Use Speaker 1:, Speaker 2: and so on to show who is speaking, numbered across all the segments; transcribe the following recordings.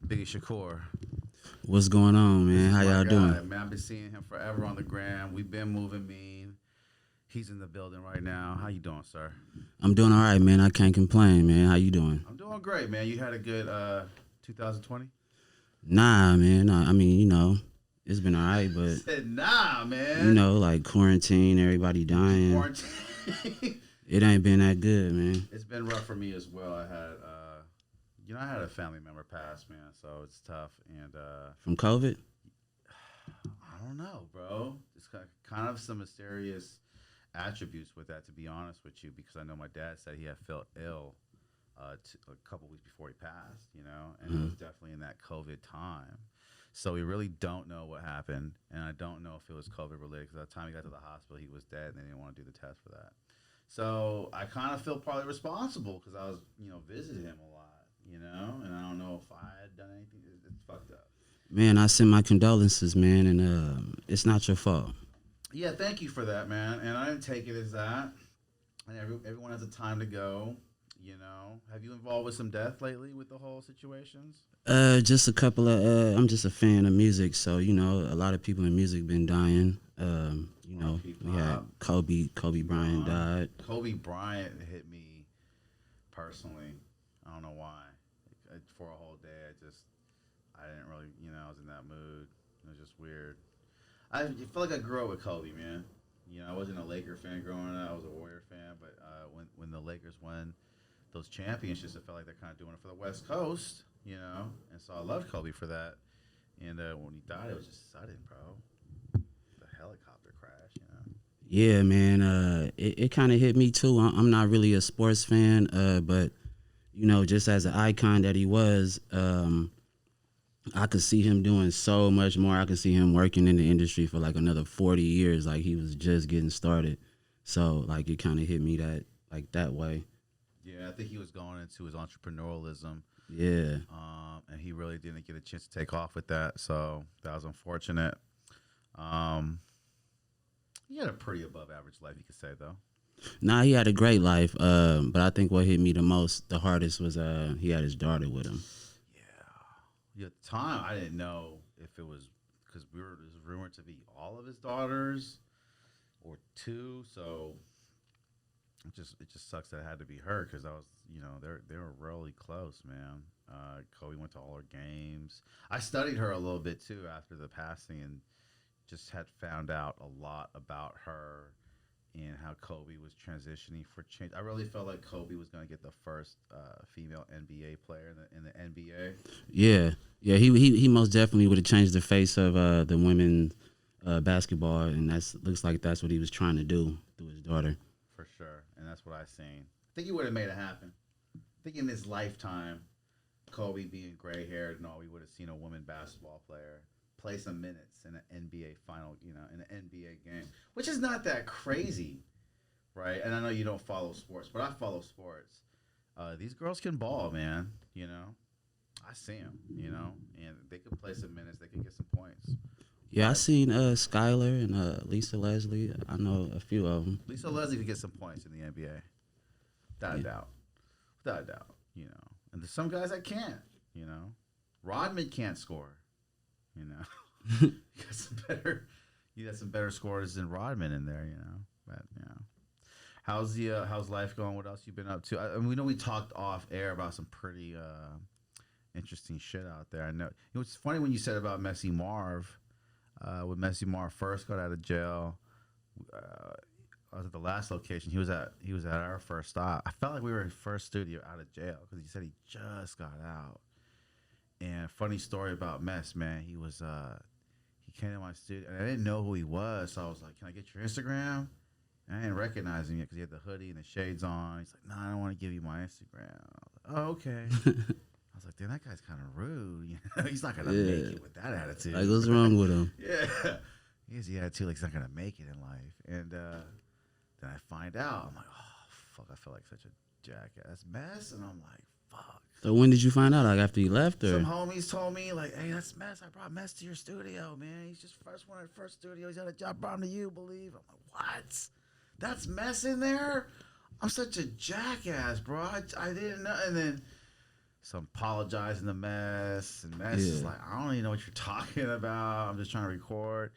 Speaker 1: Biggie Shakur.
Speaker 2: What's going on,
Speaker 1: This
Speaker 2: man?
Speaker 1: is
Speaker 2: How
Speaker 1: my
Speaker 2: y'all doing?
Speaker 1: guy, man. I've been seeing him forever on the gram. We've been moving mean. He's in the building right now. How you doing, sir?
Speaker 2: I'm doing all right, man. I can't complain, man. How you doing?
Speaker 1: I'm doing great, man. You had a good 2020?
Speaker 2: Nah, man. Nah, I mean, it's been all right, but
Speaker 1: Said nah, man.
Speaker 2: like quarantine, everybody dying.
Speaker 1: Quarantine.
Speaker 2: It ain't been that good, man.
Speaker 1: It's been rough for me as well. I had a family member pass, man, so it's tough. And
Speaker 2: From COVID?
Speaker 1: I don't know, bro. It's kind of some mysterious attributes with that, to be honest with you, because I know my dad said he had felt ill a couple weeks before he passed, and it was definitely in that COVID time. So we really don't know what happened, and I don't know if it was COVID related, because by the time he got to the hospital, he was dead, and they didn't want to do the test for that. So I kind of feel probably responsible because I was, visiting him a lot, and I don't know if I had done anything. It's fucked up.
Speaker 2: Man, I send my condolences, man, and it's not your fault.
Speaker 1: Yeah, thank you for that, man. And I didn't take it as that. And everyone has a time to go. Have you involved with some death lately with the whole situations?
Speaker 2: Just a couple of I'm just a fan of music, so a lot of people in music been dying. We had Kobe Bryant died.
Speaker 1: Kobe Bryant hit me personally. I don't know why. For a whole day, I didn't really, I was in that mood. It was just weird. I felt like I grew up with Kobe, man. I wasn't a Laker fan growing up. I was a Warrior fan, but when the Lakers won those championships, I felt like they're kind of doing it for the West Coast, and so I loved Kobe for that. And when he died, it was just sudden, bro. The helicopter crash.
Speaker 2: Yeah, man. It kind of hit me too. I'm not really a sports fan, but just as an icon that he was, I could see him doing so much more. I could see him working in the industry for like another 40 years, like he was just getting started. So like it kind of hit me that way.
Speaker 1: Yeah, I think he was going into his entrepreneurialism.
Speaker 2: Yeah.
Speaker 1: And he really didn't get a chance to take off with that, so that was unfortunate. He had a pretty above average life, you could say, though.
Speaker 2: Nah, he had a great life. But I think what hit me the hardest was he had his daughter with him.
Speaker 1: Yeah. At the time, I didn't know if it was because it was rumored to be all of his daughters or two. So it just sucks that it had to be her because I was they were really close, man. Kobe went to all her games. I studied her a little bit too after the passing and just had found out a lot about her and how Kobe was transitioning for change. I really felt like Kobe was going to get the first female NBA player in the NBA.
Speaker 2: Yeah, he most definitely would have changed the face of the women basketball, and looks like that's what he was trying to do through his daughter.
Speaker 1: For sure, and that's what I seen. I think he would have made it happen. I think in his lifetime, Kobe being gray haired and all, we would have seen a woman basketball player play some minutes in an NBA final, in an NBA game, which is not that crazy, right? And I know you don't follow sports, but I follow sports. These girls can ball, man. I see them, and they can play some minutes. They can get some points.
Speaker 2: Yeah, I seen Skylar and Lisa Leslie. I know a few of them.
Speaker 1: Lisa Leslie could get some points in the NBA, without a doubt, without a doubt. And there's some guys that can't. Rodman can't score. You got some better scorers than Rodman in there, But how's life going? What else you been up to? I mean, we know we talked off air about some pretty interesting shit out there. I know. It's funny when you said about Messy Marv. When Messy Marv first got out of jail, I was at the last location. He was at our first stop. I felt like we were in first studio out of jail because he said he just got out. And funny story about Mess, man. He came to my studio, and I didn't know who he was, so I was like, "Can I get your Instagram?" And I didn't recognize him yet because he had the hoodie and the shades on. He's like, "No, I don't want to give you my Instagram." I was like, "Oh, okay." I was like, "Damn, that guy's kind of rude. He's not gonna make it with that attitude."
Speaker 2: Like, what's wrong with him?
Speaker 1: Yeah, he has the attitude like he's not gonna make it in life. And then I find out, I'm like, "Oh, fuck!" I feel like such a jackass mess, and I'm like, "Fuck."
Speaker 2: So when did you find out? Like after you left, or
Speaker 1: some homies told me like, "Hey, that's Mess. I brought Mess to your studio, man. He's just first one at first studio. He's got a job. Brought him to you, believe?" I'm like, "What? That's Mess in there? I'm such a jackass, bro. I didn't know." And then some apologizing to Mess, and Mess is like, I don't even know what you're talking about. I'm just trying to record.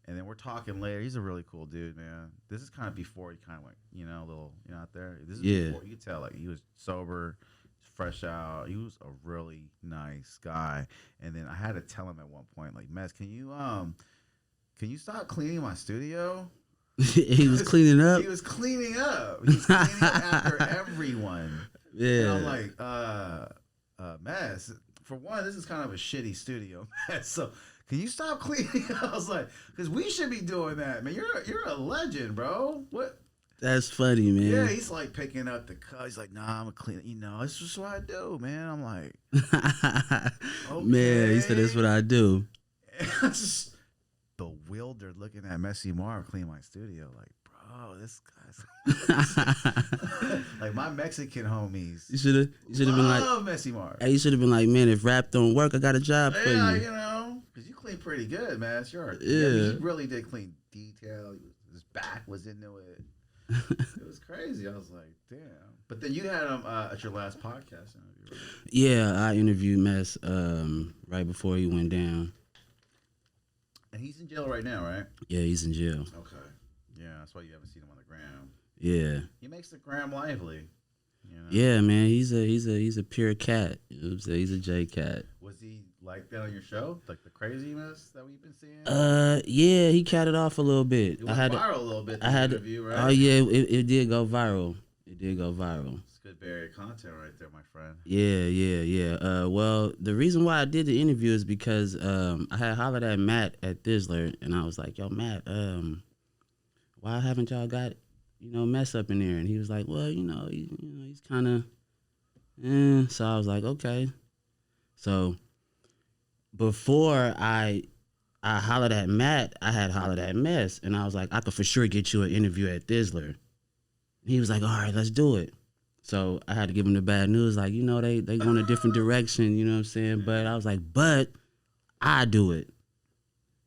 Speaker 1: And then we're talking later. He's a really cool dude, man. This is kind of before he kind of went, a little, out there. This is before, you could tell, like, he was sober, fresh out. He was a really nice guy. And then I had to tell him at one point, like, Mess, can you stop cleaning my studio?
Speaker 2: He was cleaning up.
Speaker 1: He was cleaning up. He was cleaning up after everyone.
Speaker 2: Yeah.
Speaker 1: And I'm like, Mess, for one, this is kind of a shitty studio, Mess. So can you stop cleaning? I was like, because we should be doing that, man. You're a legend, bro. What?
Speaker 2: That's funny, man.
Speaker 1: Yeah, he's like picking up the cup. He's like, nah, I'm a clean. It's just what I do, man. I'm like, okay.
Speaker 2: Man, he said that's what I do.
Speaker 1: And I was just bewildered looking at Messy Marv clean my studio. Like, bro, this guy's like my Mexican homies.
Speaker 2: You should have been like,
Speaker 1: Messy Marv.
Speaker 2: Hey, you should have been like, man, if rap don't work, I got a job for you.
Speaker 1: Yeah, because you clean pretty good, man. Sure. Yeah, he really did clean detail. His back was into it. It was crazy. I was like, damn. But then you had him at your last podcast interview, right?
Speaker 2: Yeah, I interviewed Mess right before he went down.
Speaker 1: And he's in jail right now, right?
Speaker 2: Yeah, he's in jail.
Speaker 1: Okay. Yeah, that's why you haven't seen him on the gram.
Speaker 2: Yeah.
Speaker 1: He makes the gram lively.
Speaker 2: Yeah, man, he's a pure cat. He's a J cat.
Speaker 1: Was he like that on your show? Like the craziness that we've been seeing?
Speaker 2: Yeah, he catted off a little bit.
Speaker 1: It went viral a little bit. Interview, right?
Speaker 2: Oh yeah, it did go viral. It did go viral.
Speaker 1: It's good barrier content right there, my friend.
Speaker 2: Yeah. Well, the reason why I did the interview is because I had hollered at Matt at Thizzler, and I was like, "Yo, Matt, why haven't y'all got Mess up in there?" And he was like, "Well, he's kind of." So I was like, "Okay." So before I hollered at Matt, I had hollered at Mess, and I was like, "I could for sure get you an interview at Thizzler." He was like, "All right, let's do it." So I had to give him the bad news, like, they going a different direction, you know what I'm saying? But I was like, but I do it.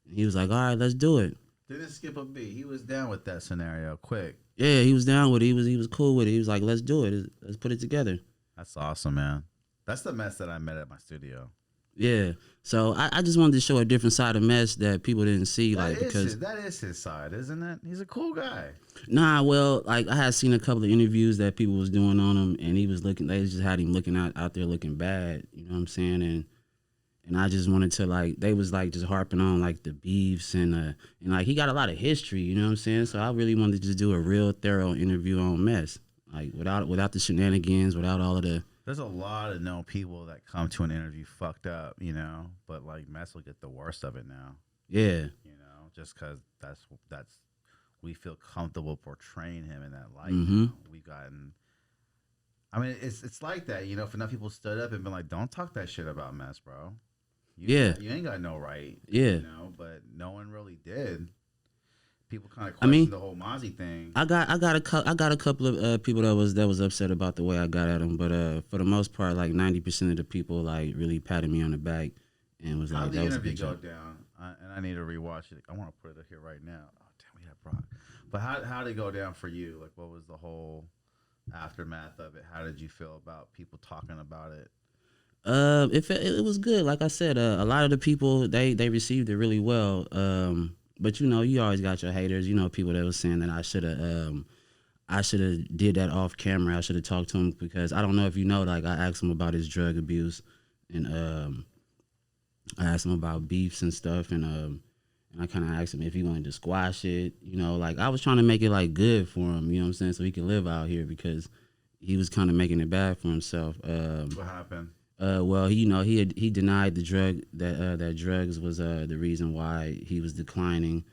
Speaker 2: And he was like, all right, let's do it.
Speaker 1: Didn't skip a beat. He was down with that scenario quick.
Speaker 2: Yeah, he was down with it. He was cool with it. He was like, let's do it. Let's put it together.
Speaker 1: That's awesome, man. That's the Mess that I met at my studio.
Speaker 2: Yeah. So I just wanted to show a different side of Mess that people didn't see.
Speaker 1: That is his side, isn't it? He's a cool guy.
Speaker 2: Nah, well, like I had seen a couple of interviews that people was doing on him, and he was looking. They just had him looking out there looking bad. You know what I'm saying? And I just wanted to they was just harping on the beefs and he got a lot of history. You know what I'm saying? So I really wanted to just do a real thorough interview on Mess, without the shenanigans, without all of the.
Speaker 1: There's a lot of known people that come to an interview fucked up, but Mess will get the worst of it now.
Speaker 2: Yeah.
Speaker 1: Just because that's we feel comfortable portraying him in that light.
Speaker 2: Mm-hmm.
Speaker 1: We've gotten. I mean, it's like that, if enough people stood up and been like, "Don't talk that shit about Mess, bro." You ain't got no right.
Speaker 2: Yeah.
Speaker 1: But no one really did. People kind of questioned the whole Mozzie thing.
Speaker 2: I got a couple of people that was upset about the way I got at him, but for the most part, 90% of the people really patted me on the back and was like,
Speaker 1: "How the interview go down?" And I need to rewatch it. I want to put it here right now. Oh damn, we have Brock. But how did it go down for you? What was the whole aftermath of it? How did you feel about people talking about it?
Speaker 2: It was good. Like I said, a lot of the people they received it really well. But you always got your haters. People that was saying that I should have did that off camera. I should have talked to him because I don't know if I asked him about his drug abuse and I asked him about beefs and stuff and I kind of asked him if he wanted to squash it. I was trying to make it good for him. You know what I'm saying? So he could live out here because he was kind of making it bad for himself.
Speaker 1: What happened?
Speaker 2: Well, he denied the drug that drugs was the reason why he was declining.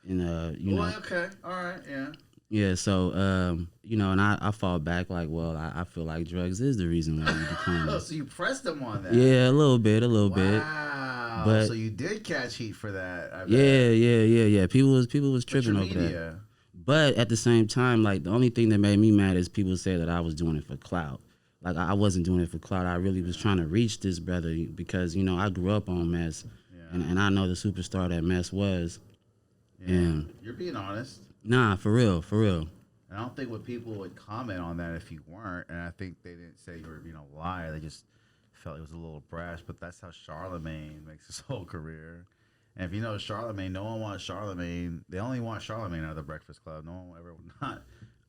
Speaker 2: And
Speaker 1: okay, all right, yeah.
Speaker 2: Yeah, so and I fall back I feel like drugs is the reason why you declining.
Speaker 1: Oh, so you pressed him on that?
Speaker 2: Yeah, a little bit.
Speaker 1: Wow. But so you did catch heat for that. I bet.
Speaker 2: Yeah. People was tripping over that. But at the same time, the only thing that made me mad is people say that I was doing it for clout. I wasn't doing it for clout. I really was trying to reach this brother because, I grew up on Mess. Yeah. And I know the superstar that Mess was.
Speaker 1: Yeah. And you're being honest.
Speaker 2: Nah, for real.
Speaker 1: And I don't think what people would comment on that if you weren't. And I think they didn't say you were being a liar. They just felt it was a little brash. But that's how Charlemagne makes his whole career. And if you know Charlemagne, no one wants Charlemagne. They only want Charlemagne out of the Breakfast Club. No one will ever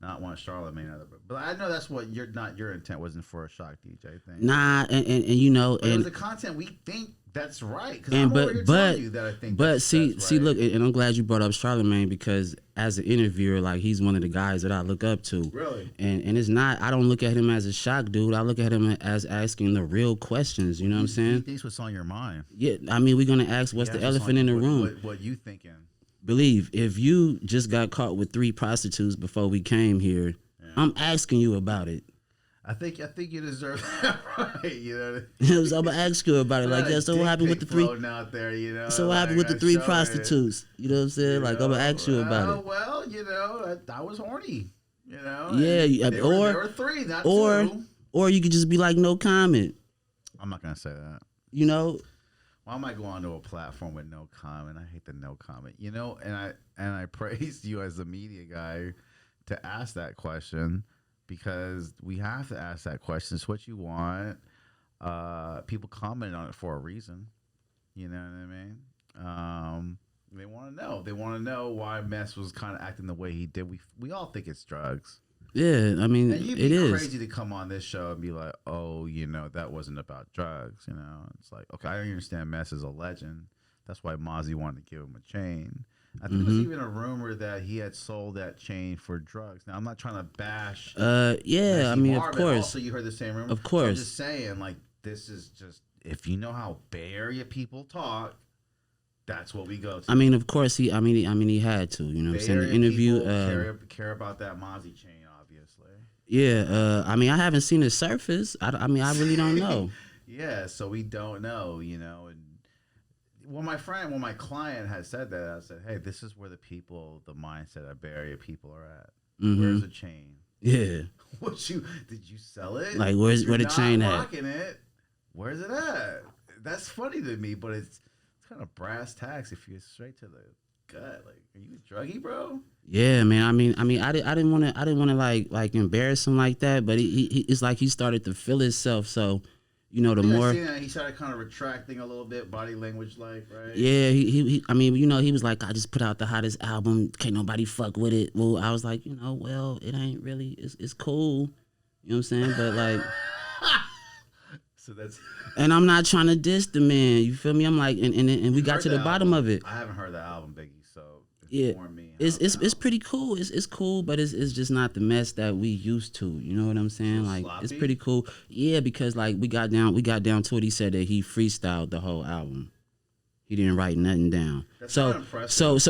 Speaker 1: not want Charlemagne out of it. But I know that's what your intent wasn't for a shock DJ thing.
Speaker 2: Nah, and you know,
Speaker 1: but it
Speaker 2: and
Speaker 1: was the content we think that's right.
Speaker 2: And
Speaker 1: I'm over here telling you that I think
Speaker 2: see,
Speaker 1: that's right.
Speaker 2: look, and I'm glad you brought up Charlemagne because as an interviewer, like he's one of the guys that I look up to.
Speaker 1: Really?
Speaker 2: And it's not. I don't look at him as a shock dude. I look at him as asking the real questions. You know what I'm saying?
Speaker 1: He thinks what's on your mind.
Speaker 2: Yeah, I mean, we're gonna ask what's the elephant in the room.
Speaker 1: What you thinking?
Speaker 2: Believe if you just got caught with 3 prostitutes before we came here, I'm asking you about it.
Speaker 1: I think you deserve that, right? You know.
Speaker 2: So I'm gonna ask you about it. Like, yeah. So what happened with the 3?
Speaker 1: Out there, you know.
Speaker 2: So what happened with the 3 prostitutes? You know what I'm saying? Like, I'm gonna ask you about it.
Speaker 1: Well, you know, I was horny. You know.
Speaker 2: Yeah.
Speaker 1: There were 3, not 2.
Speaker 2: Or you could just be like, no comment.
Speaker 1: I'm not gonna say that.
Speaker 2: You know.
Speaker 1: Why am I going onto a platform with no comment? I hate the no comment. You know, and I praised you as a media guy to ask that question. Because we have to ask that question. It's what you want. People comment on it for a reason. You know what I mean? They want to know. They want to know why Mess was kind of acting the way he did. We all think it's drugs.
Speaker 2: Yeah, I mean,
Speaker 1: and you'd
Speaker 2: it
Speaker 1: be
Speaker 2: is
Speaker 1: crazy to come on this show and be like, oh, you know, that wasn't about drugs. You know, it's like, okay, I understand Mess is a legend. That's why Mozzie wanted to give him a chain. I think there was even a rumor that he had sold that chain for drugs. Now I'm not trying to bash.
Speaker 2: Yeah, I mean, of course.
Speaker 1: Also, you heard the same rumor.
Speaker 2: Of course.
Speaker 1: So I'm just saying, like, this is just if you know how Bay Area people talk, that's what we go to.
Speaker 2: I mean, of course he. I mean, he had to. You know what I'm saying? The interview.
Speaker 1: Care about that Mozzie chain, obviously.
Speaker 2: Yeah. I mean, I haven't seen it surface. I mean, I really don't know.
Speaker 1: Yeah. So we don't know. You know. And when my client had said that, I said, hey, this is where the mindset of Bay Area people are at. Mm-hmm. Where's the chain?
Speaker 2: Yeah.
Speaker 1: Did you sell it?
Speaker 2: Like, where the chain at?
Speaker 1: Rocking it. Where's it at? That's funny to me, but it's kind of brass tacks if you're straight to the gut. Like, are you a druggie, bro?
Speaker 2: Yeah, man. I mean, I didn't want to like embarrass him like that, but he it's like he started to feel himself. So, you know, the more
Speaker 1: he started kind of retracting a little bit, body language like, right?
Speaker 2: Yeah, he I mean, you know, he was like, I just put out the hottest album, can't nobody fuck with it. Well, I was like, you know, well, it ain't really, it's cool, you know what I'm saying? But like,
Speaker 1: so that's,
Speaker 2: and I'm not trying to diss the man, you feel me? I'm like, and we got to the bottom of it.
Speaker 1: I haven't heard the album, Biggie, so
Speaker 2: yeah, it's pretty cool. It's cool, but it's just not the mess that we used to. You know what I'm saying? Like sloppy? It's pretty cool. Yeah, because like we got down to it. He said that he freestyled the whole album. He didn't write nothing down. That's so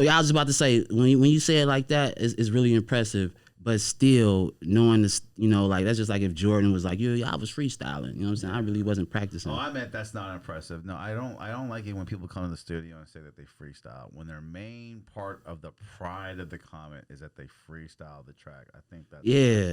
Speaker 2: yeah, I was about to say when you say it like that, it's really impressive. But still, knowing this, you know, like that's just like if Jordan was like, I was freestyling. You know what I'm saying? I really wasn't practicing.
Speaker 1: Oh, I meant that's not impressive. No, I don't like it when people come to the studio and say that they freestyle. When their main part of the pride of the comment is that they freestyle the track. I think that's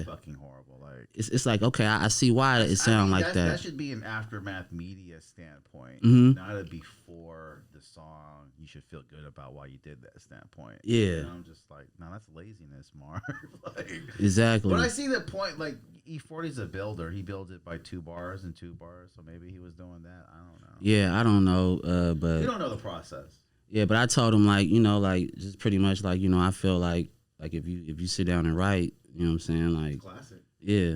Speaker 1: fucking horrible. Like
Speaker 2: it's like, okay, I see why it sound like that.
Speaker 1: That should be an aftermath media standpoint, not a before the song. You should feel good about why you did that standpoint.
Speaker 2: Yeah,
Speaker 1: and I'm just like, no, that's laziness, Mark. Like,
Speaker 2: exactly.
Speaker 1: But I see the point. Like E40's a builder. He builds it by 2 bars and 2 bars. So maybe he was doing that. I don't know.
Speaker 2: Yeah, I don't know. But
Speaker 1: you don't know the process.
Speaker 2: Yeah, but I told him like, you know, like just pretty much like, you know, I feel like if you sit down and write, you know what I'm saying, like
Speaker 1: classic.
Speaker 2: Yeah.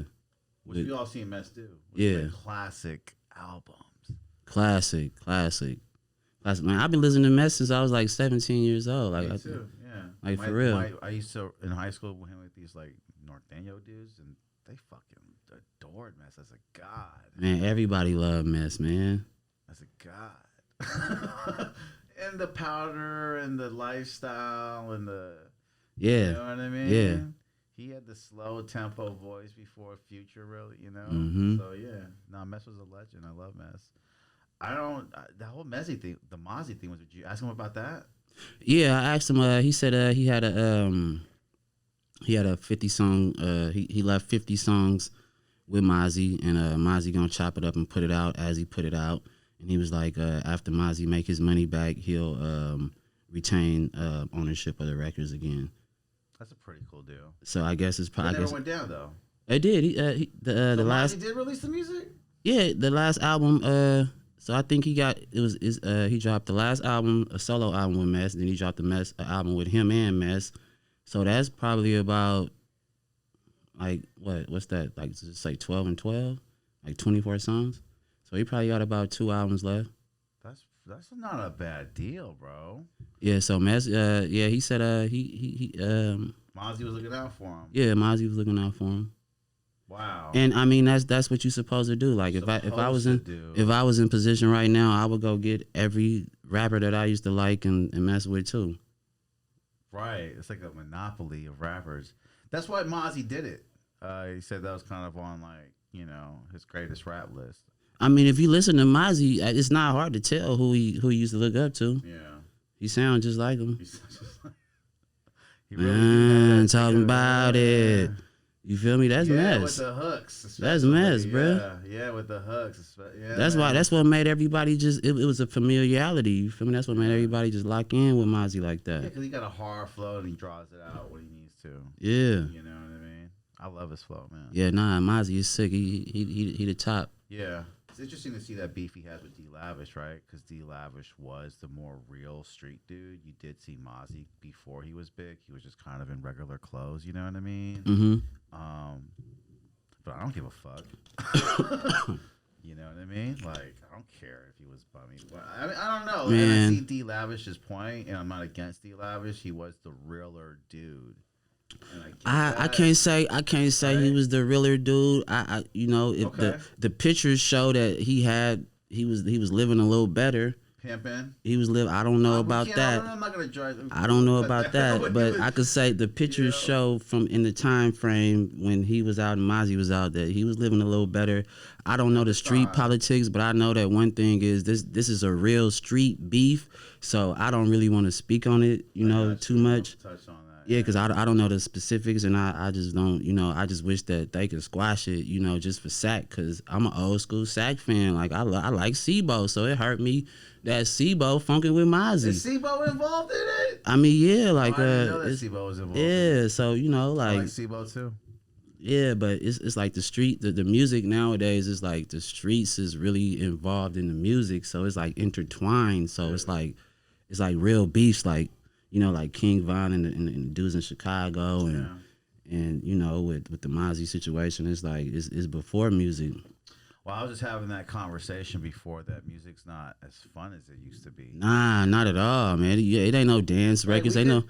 Speaker 1: Which we all seen Mess do.
Speaker 2: Yeah.
Speaker 1: Classic albums.
Speaker 2: Classic. Man, I've been listening to Mess since I was like 17 years old. Like
Speaker 1: me too. Yeah.
Speaker 2: Like for real.
Speaker 1: I used to in high school with him with these like Norteño dudes, and they fucking adored Mess as a god.
Speaker 2: Man, everybody loved Mess, man.
Speaker 1: As a god. And the powder and the lifestyle and the you know what I mean?
Speaker 2: Yeah.
Speaker 1: He had the slow tempo voice before Future, really, you know. So yeah, no, Mess was a legend. I love Mess. The whole Messy thing, the Mozzie thing was. Did you ask him about that?
Speaker 2: Yeah, I asked him. He said he had a 50 song. He left 50 songs with Mozzie, and Mozzie gonna chop it up and put it out as he put it out. And he was like, after Mozzie make his money back, he'll retain ownership of the records again.
Speaker 1: That's a pretty cool deal.
Speaker 2: So I guess it's
Speaker 1: It
Speaker 2: probably.
Speaker 1: never went down though.
Speaker 2: It did. The
Speaker 1: So
Speaker 2: last.
Speaker 1: Mozzie did release the music.
Speaker 2: Yeah, the last album. So I think he he dropped the last album, a solo album with Mess, and then he dropped the album with him and Mess. So that's probably about like what's that? Like just like 12 and 12, like 24 songs. So he probably got about 2 albums left.
Speaker 1: That's not a bad deal, bro.
Speaker 2: Yeah. So Mess, he said he
Speaker 1: Mozzie was looking out for him.
Speaker 2: yeah, Mozzie was looking out for him.
Speaker 1: Wow.
Speaker 2: And I mean that's what you're supposed to do. Like if I was in position right now, I would go get every rapper that I used to like and mess with too.
Speaker 1: Right. It's like a monopoly of rappers. That's why Mozzie did it. He said that was kind of on like, you know, his greatest rap list.
Speaker 2: I mean, if you listen to Mozzie, it's not hard to tell who he used to look up to.
Speaker 1: Yeah.
Speaker 2: He sounds just like him.
Speaker 1: He really
Speaker 2: talking about it. You feel me? That's Mess.
Speaker 1: With the hooks.
Speaker 2: That's Mess, bro.
Speaker 1: Yeah, with the hooks. Yeah,
Speaker 2: that's what made everybody just. It was a familiarity. You feel me? That's what made everybody just lock in with Mozzie like that.
Speaker 1: Yeah, because he got a hard flow and he draws it out when he needs to.
Speaker 2: Yeah.
Speaker 1: You know what I mean? I love his flow, man.
Speaker 2: Yeah, Mozzie is sick. He the top.
Speaker 1: Yeah. It's interesting to see that beef he has with D Lavish, right? Because D Lavish was the more real street dude. You did see Mozzie before he was big. He was just kind of in regular clothes, you know what I mean?
Speaker 2: Mm-hmm.
Speaker 1: But I don't give a fuck. You know what I mean? Like, I don't care if he was bummy. I mean, I don't know.
Speaker 2: Man.
Speaker 1: And I see D Lavish's point, and I'm not against D Lavish. He was the realer dude.
Speaker 2: I can't say
Speaker 1: right?
Speaker 2: he was the realer dude. I you know if
Speaker 1: Okay.
Speaker 2: the pictures show that he was living a little better.
Speaker 1: Pimping.
Speaker 2: He was living. I don't know about that.
Speaker 1: I'm not gonna judge.
Speaker 2: I don't know about that, but I could say the pictures show from in the time frame when he was out and Mozzie was out that he was living a little better. I don't know the street politics, but I know that one thing is this is a real street beef, so I don't really want to speak on it, too much.
Speaker 1: Touch on that.
Speaker 2: Yeah, because I don't know the specifics, and I just don't, I just wish that they could squash it, just for Sack, because I'm an old school Sack fan. Like, I like Sebo, so it hurt me that Sebo funking with Mozzie.
Speaker 1: Is Sebo involved in it?
Speaker 2: I mean, yeah, like,
Speaker 1: I didn't know that Sebo was involved.
Speaker 2: Yeah, so, like.
Speaker 1: I like Sebo, too.
Speaker 2: Yeah, but it's like the street, the music nowadays is like the streets is really involved in the music, so it's like intertwined. So it's like real beefs, like, like King Von and the dudes in Chicago, and with the Mozzie situation, it's like it's before music.
Speaker 1: Well, I was just having that conversation before that music's not as fun as it used to be.
Speaker 2: Nah, not at all, man. It ain't no dance records, ain't no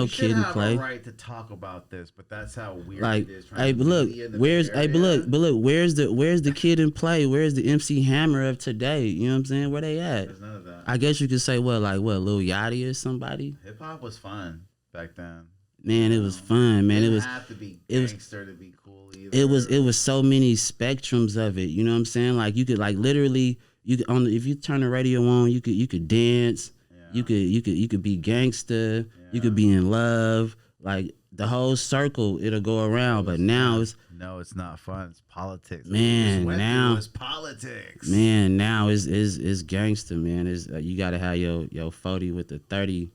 Speaker 2: kid and play.
Speaker 1: We have a right to talk about this, but that's how weird
Speaker 2: like,
Speaker 1: it is.
Speaker 2: Hey, but look, where's the kid and play? Where's the MC Hammer of today? You know what I'm saying? Where they at?
Speaker 1: There's none of that.
Speaker 2: I guess you could say Lil Yachty or somebody.
Speaker 1: Hip hop was fun back then.
Speaker 2: Man, it was fun, man.
Speaker 1: It didn't have to be gangster to be cool either.
Speaker 2: It was so many spectrums of it. You know what I'm saying? Like you could like literally if you turn the radio on, you could dance. Yeah. You could be gangster. Yeah. You could be in love. Like the whole circle, it'll go around. But now
Speaker 1: it's not fun. It's politics.
Speaker 2: Man, now
Speaker 1: it's politics.
Speaker 2: Man, now it's gangster. Man, it's you gotta have your 40 with the 30.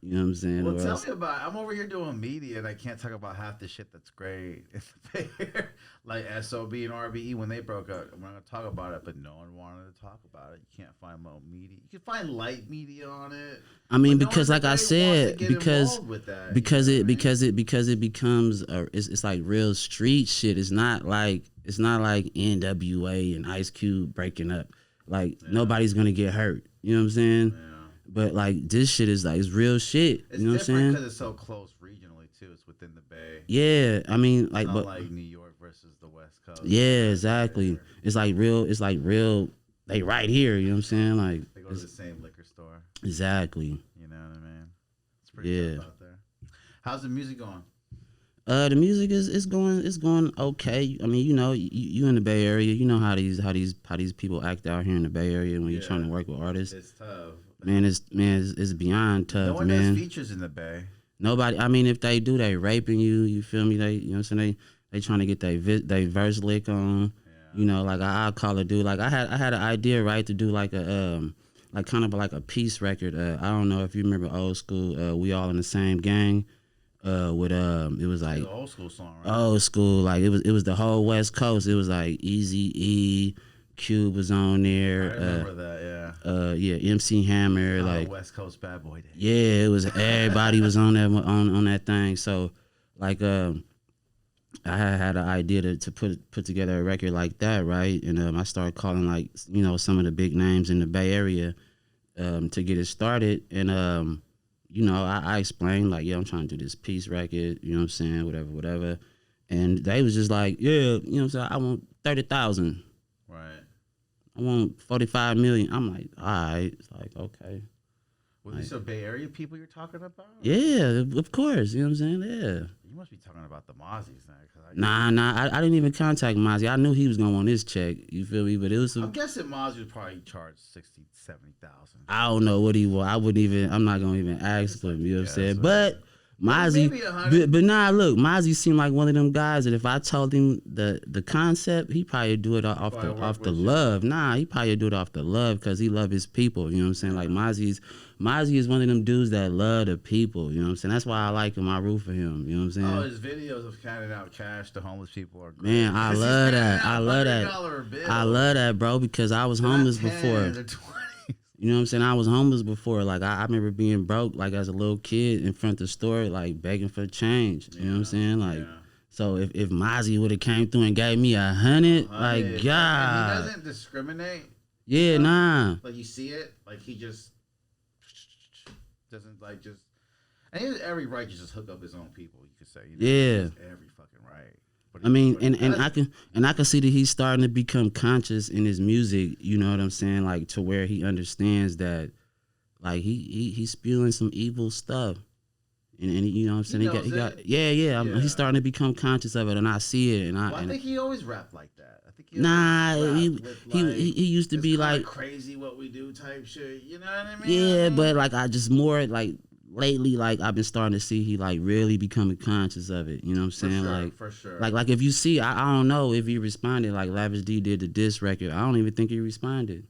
Speaker 2: You know what I'm saying?
Speaker 1: Well, tell me about it. I'm over here doing media and I can't talk about half the shit that's great. Like SOB and RBE when they broke up. I'm not going to talk about it, but no one wanted to talk about it. You can't find more media. You can find light media on it.
Speaker 2: I mean, because like I said, because it becomes it's like real street shit. It's not like NWA and Ice Cube breaking up. Like nobody's going to get hurt. You know what I'm saying? Yeah. But like this shit is like it's real shit.
Speaker 1: It's
Speaker 2: you know what I'm saying?
Speaker 1: Because it's so close regionally too. It's within the Bay.
Speaker 2: Yeah, I mean,
Speaker 1: it's
Speaker 2: like,
Speaker 1: not like New York versus the West Coast.
Speaker 2: Yeah, exactly. It's like real. They right here. You know what I'm saying? Like
Speaker 1: they go to the same liquor store.
Speaker 2: Exactly.
Speaker 1: You know what I mean? It's pretty tough out there. How's the music going?
Speaker 2: The music is going okay. I mean, you in the Bay Area, you know how these people act out here in the Bay Area when you're trying to work with artists.
Speaker 1: It's tough.
Speaker 2: It's beyond tough,
Speaker 1: no one
Speaker 2: man.
Speaker 1: does features in the Bay.
Speaker 2: Nobody. I mean, if they do, they raping you. You feel me? They, you know what I'm saying? They trying to get they verse lick on. Yeah. Like I call a dude. Like I had an idea, right, to do like a like kind of like a peace record. I don't know if you remember old school. We all in the same gang. With it was like
Speaker 1: The old school song, right?
Speaker 2: old school, like it was the whole West Coast. It was like Easy E, Cube was on
Speaker 1: I
Speaker 2: there.
Speaker 1: remember that. Yeah.
Speaker 2: Yeah, MC Hammer, like
Speaker 1: West Coast bad boy day.
Speaker 2: yeah, it was everybody was on that on that thing. So like I had an idea to put together a record like that, right? And I started calling like some of the big names in the Bay Area to get it started. And I explained like, yeah, I'm trying to do this peace record, you know what I'm saying, whatever. And they was just like, yeah, you know what I'm saying, I want 30,000.
Speaker 1: Right.
Speaker 2: I want 45 million. I'm like, all right. It's like, okay.
Speaker 1: Were these the Bay Area people you're talking about?
Speaker 2: Yeah, of course. You know what I'm saying? Yeah.
Speaker 1: You must be talking about the Mozzies now.
Speaker 2: Nah. I didn't even contact Mozzie. I knew he was gonna want his check. You feel me? But it was.
Speaker 1: I'm guessing Mozzie would probably charge 60,000, 70,000.
Speaker 2: I don't know what he was. I wouldn't even. I'm not gonna even ask him. You know what I'm saying? But Mozzie. But nah, look, Mozzie seemed like one of them guys that if I told him the concept, he probably do it off the love. Nah, he probably do it off the love because he love his people. You know what I'm saying? Like Mozzie is one of them dudes that love the people. You know what I'm saying? That's why I like him. I root for him. You know what I'm saying?
Speaker 1: Oh, his videos of handing out cash to homeless people are great.
Speaker 2: Man, I love that. I love that, bro, because I was homeless before. You know what I'm saying? I was homeless before. Like, I remember being broke, like, as a little kid in front of the store, like, begging for change. You know what I'm saying? Like, so if Mozzie would have came through and gave me 100, like, God.
Speaker 1: And he doesn't discriminate.
Speaker 2: Yeah, nah.
Speaker 1: Like, you see it. Like, he just doesn't, like, just... And he has every right to just hook up his own people, you could say. You know?
Speaker 2: Yeah.
Speaker 1: Every fucking right.
Speaker 2: I mean, and I can see that he's starting to become conscious in his music. You know what I'm saying? Like to where he understands that, like he's spewing some evil stuff, and you know what I'm saying? He got he's starting to become conscious of it, and I see it. And I
Speaker 1: think he always rapped like that. I think
Speaker 2: he used to be like
Speaker 1: crazy what we do type shit. You know what I mean?
Speaker 2: Yeah, but like I just more like. Lately, like I've been starting to see he like really becoming conscious of it. You know what I'm saying?
Speaker 1: For sure.
Speaker 2: Like if you see, I don't know if he responded. Like Lavish D did the diss record. I don't even think he responded.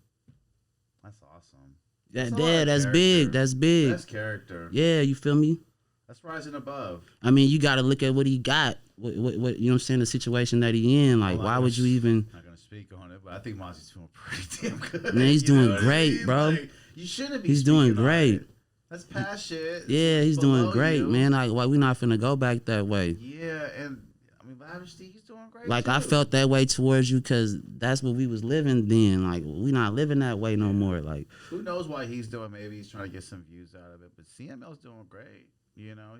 Speaker 1: That's awesome.
Speaker 2: That's big. That's big.
Speaker 1: That's character.
Speaker 2: Yeah, you feel me?
Speaker 1: That's rising above.
Speaker 2: I mean, you got to look at what he got. What you know what I'm saying? The situation that he in. Like, why would you even?
Speaker 1: I'm not gonna speak on it, but I think Mozzie's doing pretty damn good.
Speaker 2: Man, he's doing great, bro.
Speaker 1: Like, you shouldn't be.
Speaker 2: He's doing great.
Speaker 1: That's past shit.
Speaker 2: Yeah, he's doing great, man. Like, why we not finna go back that way?
Speaker 1: Yeah, and I mean, obviously, he's doing great.
Speaker 2: Like,
Speaker 1: too.
Speaker 2: I felt that way towards you because that's what we was living then. Like, we not living that way no more. Like,
Speaker 1: who knows why he's doing? Maybe he's trying to get some views out of it. But CML's doing great. You know,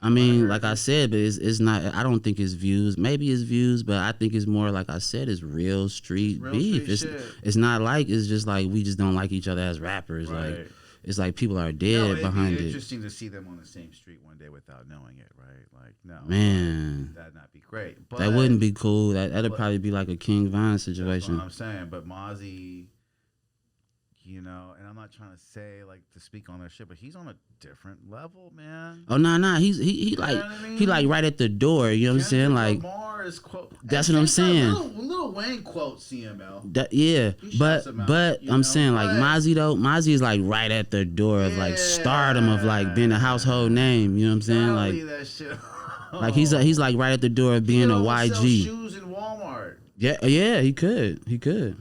Speaker 1: I mean,
Speaker 2: like I said, but it's not. I don't think it's views. Maybe it's views, but I think it's more like I said, it's real street beef. It's not like it's just like we just don't like each other as rappers.
Speaker 1: Right.
Speaker 2: Like. It's like people are dead behind it.
Speaker 1: It's interesting to see them on the same street one day without knowing it, right? Like, no,
Speaker 2: man,
Speaker 1: that'd not be great. But
Speaker 2: that wouldn't be cool. That'd probably be like a King Von situation.
Speaker 1: That's what I'm saying. But Mozzie, you know, and I'm not trying to say like to speak on that shit, but he's on a different level, man.
Speaker 2: Oh no, he like he like right at the door. You know what I'm saying? Like that's what I'm saying.
Speaker 1: Lil Wayne quotes CML.
Speaker 2: But I'm saying like Mozzie is like right at the door of like stardom of like being a household name. You know what I'm saying? Like
Speaker 1: that shit.
Speaker 2: Like he's like right at the door of being a YG.
Speaker 1: Sell shoes in Walmart.
Speaker 2: Yeah, he could.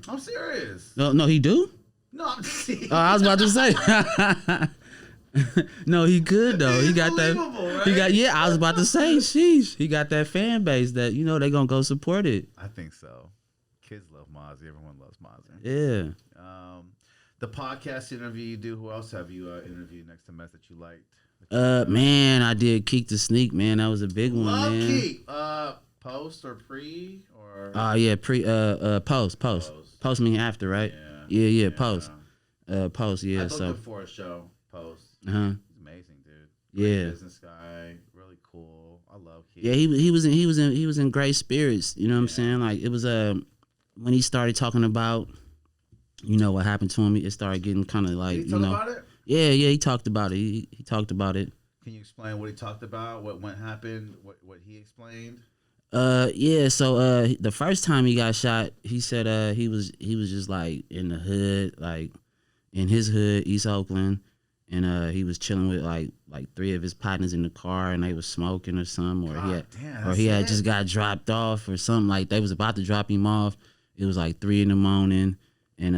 Speaker 1: I'm serious.
Speaker 2: No, he do.
Speaker 1: No, I'm serious.
Speaker 2: Oh, I was about to say. No, he could though. He got that. Right? He got I was about to say, sheesh. He got that fan base that they gonna go support it.
Speaker 1: I think so. Kids love Mozzie. Everyone loves Mozzie.
Speaker 2: Yeah.
Speaker 1: The podcast interview you do. Who else have you interviewed next to Meth that you liked?
Speaker 2: Man, I did Keek the Sneak. Man, that was a big one.
Speaker 1: Love
Speaker 2: man.
Speaker 1: Keek. Post or pre or?
Speaker 2: Post mean after, right? Yeah. Post. Post. Yeah.
Speaker 1: I thought before a show. Post. He's amazing, dude. Great business guy, really cool. I love Keith.
Speaker 2: Yeah, he was in great spirits. You know what I'm saying? Like it was when he started talking about what happened to him, it started getting kind of like
Speaker 1: Did he talk about it?
Speaker 2: Yeah, he talked about it. He talked about it.
Speaker 1: Can you explain what he talked about? What happened? What he explained?
Speaker 2: Yeah. So the first time he got shot, he said he was just like in the hood, like in his hood, East Oakland. and he was chilling with like 3 of his partners in the car, and they was smoking or something, or he had just got dropped off or something. Like they was about to drop him off. It was like 3 in the morning, and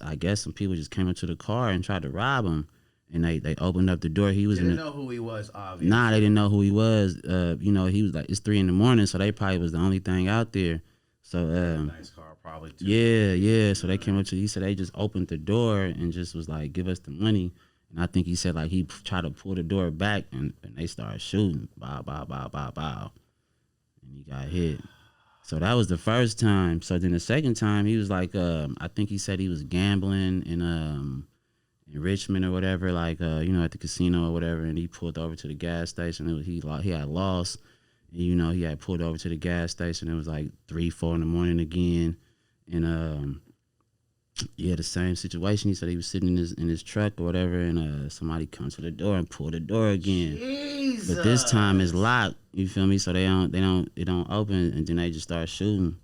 Speaker 2: I guess some people just came into the car and tried to rob him. And they opened up the door. He was
Speaker 1: didn't know who he was, obviously.
Speaker 2: Nah, they didn't know who he was. You know, he was like, it's 3 in the morning, so they probably was the only thing out there. So
Speaker 1: nice car, probably too.
Speaker 2: Yeah. So they came up to. He said they just opened the door and just was like, give us the money. And I think he said like he tried to pull the door back, and they started shooting. Bow, bow, bow, bow, bow, and he got hit. So that was the first time. So then the second time he was like, I think he said he was gambling in Richmond or whatever, like you know, at the casino or whatever, and he pulled over to the gas station. He had lost, and you know, he had pulled over to the gas station. It was like 3, 4 in the morning again, and yeah, the same situation. He said he was sitting in his truck or whatever, and somebody comes to the door and pulled the door again.
Speaker 1: Jesus.
Speaker 2: But this time it's locked. You feel me? So it don't open, and then they just start shooting,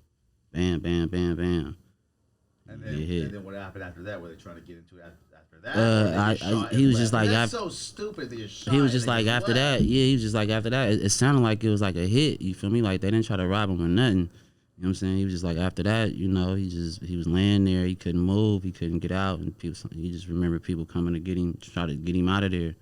Speaker 2: bam, bam, bam, bam.
Speaker 1: And then what happened after that? Were they trying to get into it after that?
Speaker 2: He was just like,
Speaker 1: that's so stupid that you're shot.
Speaker 2: He was just like after that. Yeah, he was just like after that. It sounded like it was like a hit. You feel me? Like they didn't try to rob him or nothing. You know what I'm saying? He was just like after that. You know, he was laying there. He couldn't move. He couldn't get out, and he just remembered people coming to get him, try to get him out of there.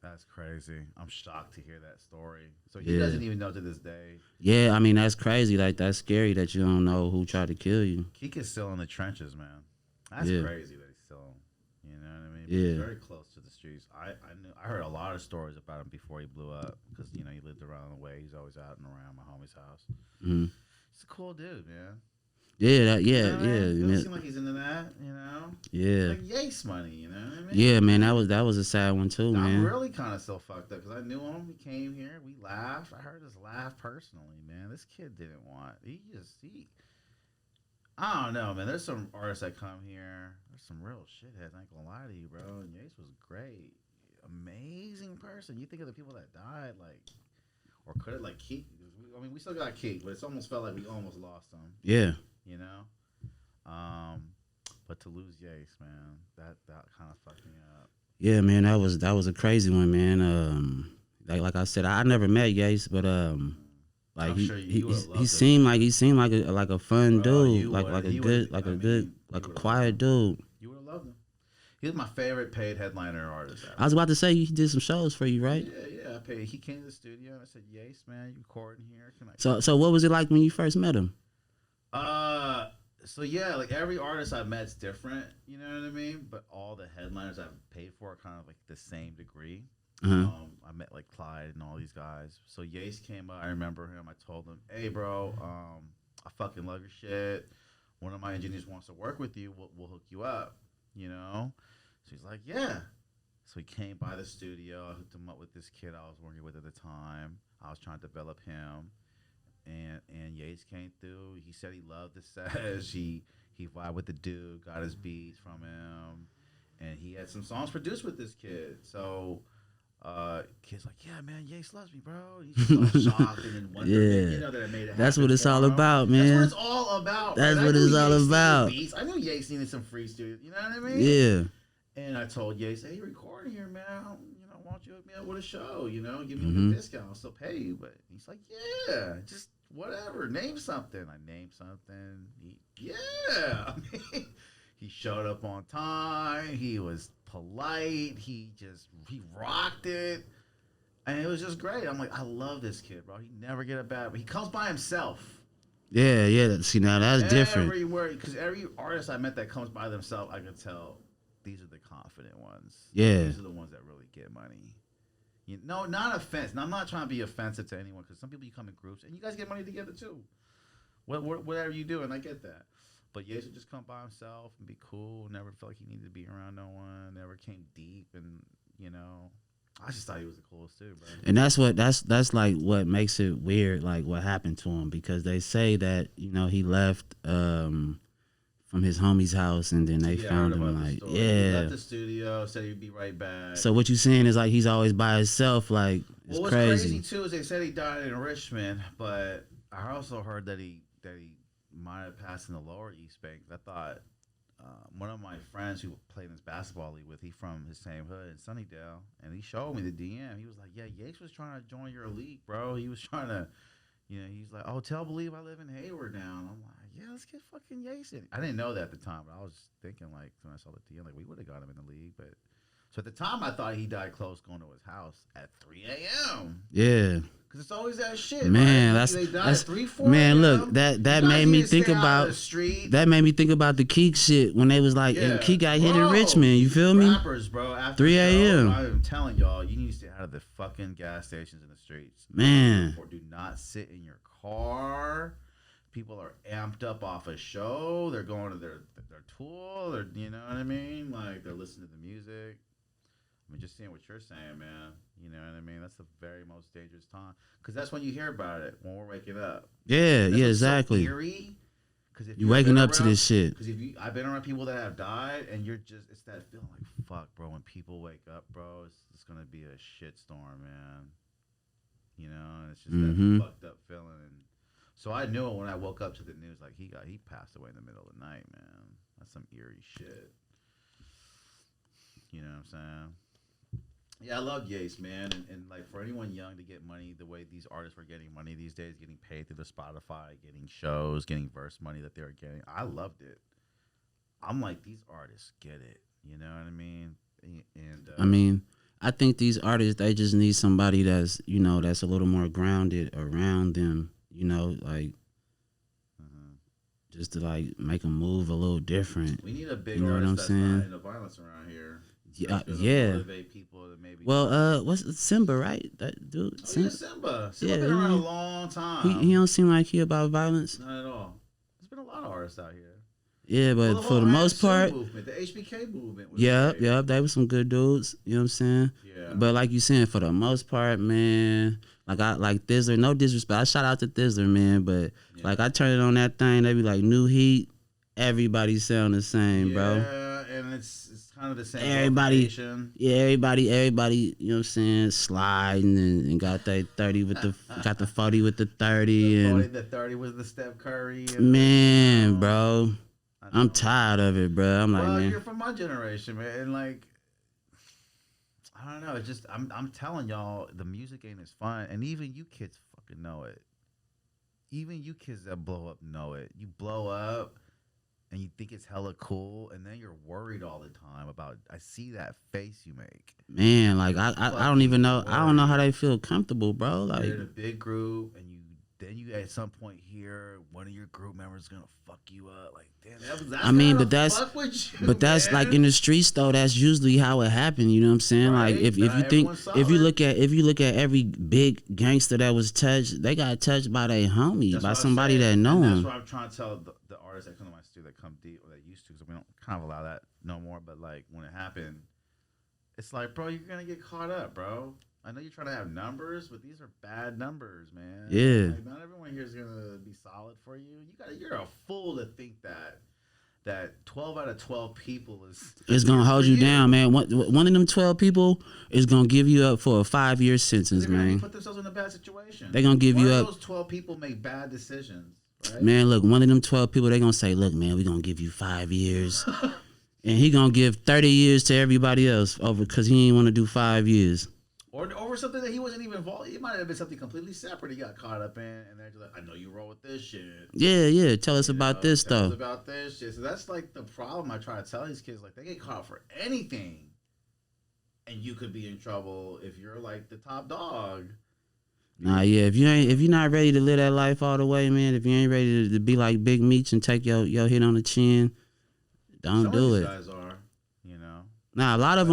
Speaker 1: That's crazy. I'm shocked to hear that story. So he doesn't even know to this day.
Speaker 2: Yeah, I mean that's crazy. Like that's scary that you don't know who tried to kill you.
Speaker 1: Keek is still in the trenches, man. That's crazy that he's still, you know what I mean?
Speaker 2: Yeah.
Speaker 1: He's very close to the streets. I heard a lot of stories about him before he blew up because you know he lived around the way. He's always out and around my homie's house.
Speaker 2: Mm-hmm.
Speaker 1: He's a cool dude, man.
Speaker 2: Yeah,
Speaker 1: You know, it doesn't seem like he's into that, you know.
Speaker 2: Yeah.
Speaker 1: Like Yace money, you know what I mean?
Speaker 2: Yeah, man, that was a sad one too, man.
Speaker 1: I'm really kind of still fucked up because I knew him. He came here. We laughed. I heard his laugh personally, man. This kid didn't want. I don't know, man. There's some artists that come here. There's some real shitheads. I ain't gonna lie to you, bro. And Yace was great, amazing person. You think of the people that died, like, or could it, like Keek? I mean, we still got Keek, but it's almost felt like we almost lost him.
Speaker 2: Yeah.
Speaker 1: You know. But to lose Yace, man, that kind of fucked me up.
Speaker 2: Yeah, man, that was a crazy one, man. Like I said, I never met Yace, but like he seemed like a fun dude, like a quiet dude.
Speaker 1: You would have loved him. He was my favorite paid headliner artist ever.
Speaker 2: I was about to say he did some shows for you, right?
Speaker 1: Yeah. I paid. He came to the studio and I said, "Yace, man, you recording here? Can I?"
Speaker 2: So what was it like when you first met him?
Speaker 1: So yeah, like every artist I've met's different, you know what I mean? But all the headliners I've paid for are kind of like the same degree.
Speaker 2: Uh-huh.
Speaker 1: I met like Clyde and all these guys. So Yace came up. I remember him. I told him, "Hey, bro, I fucking love your shit. One of my engineers wants to work with you. We'll hook you up, you know?" So he's like, "Yeah." So he came by the studio. I hooked him up with this kid I was working with at the time. I was trying to develop him. And Yace came through. He said he loved the sesh. He vibed with the dude, got his beats from him, and he had some songs produced with this kid. So, kid's like, "Yeah, man, Yace loves me, bro." He's just so shocked and then wondering, you know, that I made it happen.
Speaker 2: That's what it's all
Speaker 1: him.
Speaker 2: about, man.
Speaker 1: That's what it's all about.
Speaker 2: That's what it's all about.
Speaker 1: I knew Yace needed some free studio. You know what I mean?
Speaker 2: Yeah.
Speaker 1: And I told Yace, "Hey, you're recording here, man. You know, why don't you hook me up with a show? You know, give me a good discount. I'll still pay you." But he's like, "Yeah, just whatever. Name something." I named something. I mean, he showed up on time. He was polite. He rocked it. And it was just great. I'm like, I love this kid, bro. He never get a bad, but he comes by himself.
Speaker 2: Yeah. See, now that's different.
Speaker 1: Because every artist I met that comes by themselves, I could tell these are the confident ones.
Speaker 2: Yeah.
Speaker 1: These are the ones that really get money. You know, not offense. And I'm not trying to be offensive to anyone because some people you come in groups and you guys get money together too. Whatever you do, and I get that. But Yace would just come by himself and be cool. Never felt like he needed to be around no one. Never came deep, and you know, I just thought he was the coolest too, bro.
Speaker 2: And that's like what makes it weird, like what happened to him, because they say that he left from his homie's house, and then they found him like,
Speaker 1: he left the studio, said he'd be right back.
Speaker 2: So what you saying is like he's always by himself, like it's
Speaker 1: what's
Speaker 2: crazy.
Speaker 1: Too is they said he died in Richmond, but I also heard that he might have passed in the Lower East Bank. I thought one of my friends who played in this basketball league with, he from his same hood in Sunnydale, and he showed me the DM. He was like, "Yeah, Yates was trying to join your league, bro. He was trying to, he's like, oh, tell Believe I live in Hayward now." And I'm like, "Yeah, let's get fucking Yates in." I didn't know that at the time, but I was thinking like when I saw the DM, like we would have got him in the league, but. So at the time, I thought he died close going to his house at 3 a.m.
Speaker 2: Yeah.
Speaker 1: Because it's always that shit,
Speaker 2: man.
Speaker 1: Right?
Speaker 2: That's
Speaker 1: 3, 4
Speaker 2: man.
Speaker 1: a.m.
Speaker 2: Look, that made me think about that. Made me think about the Keek shit when they was like, and Keek got hit in Richmond. You feel me?
Speaker 1: Rappers, bro. After
Speaker 2: 3 a.m.
Speaker 1: I'm telling y'all, you need to stay out of the fucking gas stations in the streets,
Speaker 2: man.
Speaker 1: Or do not sit in your car. People are amped up off a show. They're going to their tool. They're, you know what I mean? Like they're listening to the music. I mean, just seeing what you're saying, man. You know what I mean? That's the very most dangerous time. Because that's when you hear about it, when we're waking up.
Speaker 2: Yeah, yeah, exactly.
Speaker 1: So eerie. Because if
Speaker 2: you're waking up to this shit.
Speaker 1: Because I've been around people that have died, and it's that feeling like, fuck, bro. When people wake up, bro, it's going to be a shitstorm, man. You know, and it's just that fucked up feeling. And so I knew it when I woke up to the news, like, he passed away in the middle of the night, man. That's some eerie shit. You know what I'm saying? Yeah, I love Yates, man, and like for anyone young to get money the way these artists were getting money these days, getting paid through the Spotify, getting shows, getting verse money that they were getting, I loved it. I'm like, these artists get it, you know what I mean? And
Speaker 2: I mean, I think these artists, they just need somebody that's, that's a little more grounded around them, like just to like make them move a little different.
Speaker 1: We need a big
Speaker 2: what
Speaker 1: artist
Speaker 2: I'm
Speaker 1: that's
Speaker 2: saying?
Speaker 1: not into violence around here.
Speaker 2: Yeah.
Speaker 1: Motivate people to maybe.
Speaker 2: Well, what's Simba, right? That dude.
Speaker 1: Oh, yeah, Simba. Simba
Speaker 2: Yeah,
Speaker 1: been around a long time.
Speaker 2: He don't seem like he about violence.
Speaker 1: Not at all. There's been a lot of artists out here.
Speaker 2: Yeah, but for the most part,
Speaker 1: movement, the HBK movement.
Speaker 2: Yeah, they were some good dudes. You know what I'm saying?
Speaker 1: Yeah.
Speaker 2: But like you saying, for the most part, man, like I like Thizzler. No disrespect, I shout out to Thizzler, man. But like I turn it on that thing, they be like new heat. Everybody sound the same, bro.
Speaker 1: Yeah, and it's kind of the same.
Speaker 2: Everybody, everybody. You know what I'm saying? Sliding and got that 30 with the got the 40 with the 30 and
Speaker 1: the 30 was the Steph Curry.
Speaker 2: Man, bro. I'm tired of it, bro. I'm like, man.
Speaker 1: You're from my generation, man, and like, I don't know. It's just I'm telling y'all, the music game is fun, and even you kids fucking know it. Even you kids that blow up know it. You blow up, and you think it's hella cool, and then you're worried all the time about. I see that face you make.
Speaker 2: Man, like I don't even know. I don't know how they feel comfortable, bro. Like
Speaker 1: you're in a big group, and you at some point hear one of your group members is gonna fuck you up. Like, damn,
Speaker 2: that's like in the streets though. That's usually how it happened. You know what I'm saying? Right? Like if you look at every big gangster that was touched, they got touched by their homie, by somebody that know him.
Speaker 1: That's what I'm trying to tell the artists that come to my studio that come deep or that used to, because we don't kind of allow that no more. But like when it happened, it's like, bro, you're gonna get caught up, bro. I know you're trying to have numbers, but these are bad numbers, man.
Speaker 2: Yeah.
Speaker 1: Like, not everyone here is gonna be solid for you. You're a fool to think that 12 out of 12 people is
Speaker 2: gonna hold you down, man. One of them 12 people is gonna give you up for a 5-year sentence, man.
Speaker 1: Put themselves in a bad situation.
Speaker 2: They're gonna give you up.
Speaker 1: Those 12 people make bad decisions, right?
Speaker 2: Man, look, one of them 12 people, they're gonna say, look, man, we're gonna give you 5 years. And he gonna give 30 years to everybody else over because he ain't want to do 5 years.
Speaker 1: Or over something that he wasn't even involved. It might have been something completely separate he got caught up in, and they're just like, I know you roll with this shit.
Speaker 2: Yeah. Tell us about this
Speaker 1: tell
Speaker 2: stuff.
Speaker 1: Us about this shit. So that's like the problem I try to tell these kids. Like, they get caught for anything, and you could be in trouble if you're like the top dog.
Speaker 2: Nah, yeah. If you're not ready to live that life all the way, man. If you ain't ready to be like Big Meech and take your hit on the chin, don't do it.
Speaker 1: Guys are, you know.
Speaker 2: Nah, a lot of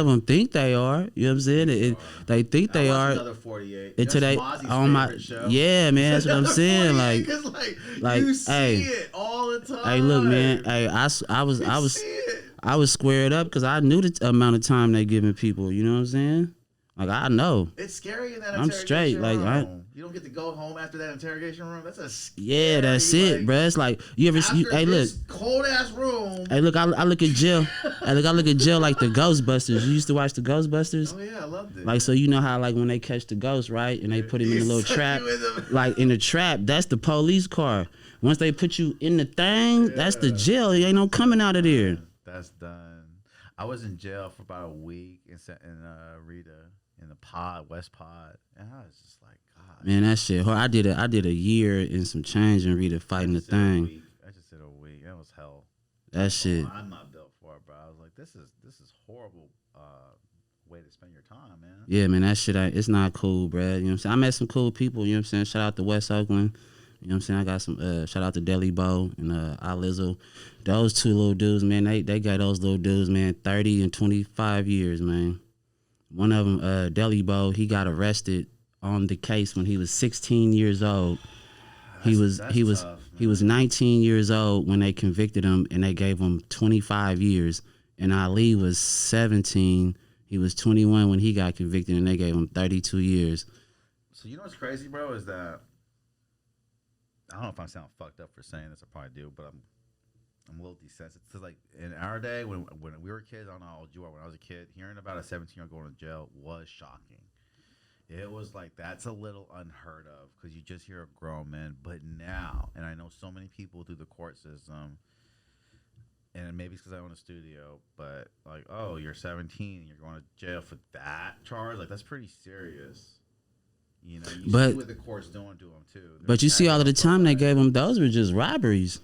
Speaker 2: them think they are. You know what I'm saying? They think they are.
Speaker 1: Another 48.
Speaker 2: Until they on my show. Yeah, man. That's what I'm saying. Like
Speaker 1: you see it all the time.
Speaker 2: Hey, look, man. Hey, I was squared up because I knew the amount of time they giving people. You know what I'm saying? Like, I know.
Speaker 1: It's scary in that
Speaker 2: I'm straight.
Speaker 1: room.
Speaker 2: Like,
Speaker 1: you don't get to go home after that interrogation room. That's a scary,
Speaker 2: yeah, that's it, like, bro. It's like you ever. Hey, look,
Speaker 1: cold ass room.
Speaker 2: Hey, look, I look at jail. I look at jail like the Ghostbusters. You used to watch the Ghostbusters.
Speaker 1: Oh yeah, I loved it.
Speaker 2: Like, so you know how like when they catch the ghost, right, and they put him in a little trap, like in the trap, that's the police car. Once they put you in the thing, that's the jail. You ain't no coming out of there.
Speaker 1: That's done. I was in jail for about a week in Rita in the West Pod, and I was just like, God.
Speaker 2: Man, that shit. I did a year and some change in Rita fighting the thing.
Speaker 1: I just did a week. That was hell.
Speaker 2: That shit.
Speaker 1: I'm not built for it, bro. I was like, this is horrible. Way to spend your time, man.
Speaker 2: Yeah, man, that shit, it's not cool, bro. You know what I'm saying? I met some cool people, you know what I'm saying? Shout out to West Oakland. You know what I'm saying? I got some, shout out to Deli Bo and Lizzo. Those two little dudes, man, they got those little dudes, man, 30 and 25 years, man. One of them, Deli Bo, he got arrested on the case when he was 16 years old. He was 19 years old when they convicted him, and they gave him 25 years. And Ali was 17. He was 21 when he got convicted, and they gave him 32 years.
Speaker 1: So you know what's crazy, bro, is that I don't know if I sound fucked up for saying this. I probably do, but I'm a little desensitized. Because like in our day, when we were kids, I don't know how old you are. When I was a kid, hearing about a 17-year-old going to jail was shocking. It was like, that's a little unheard of because you just hear of grown men. But now, and I know so many people through the court system, and maybe it's because I own a studio, but like, oh, you're 17 and you're going to jail for that charge? Like, that's pretty serious. You know, you see what the court's doing to them, too.
Speaker 2: But you see all of the time they gave them, those were just robberies.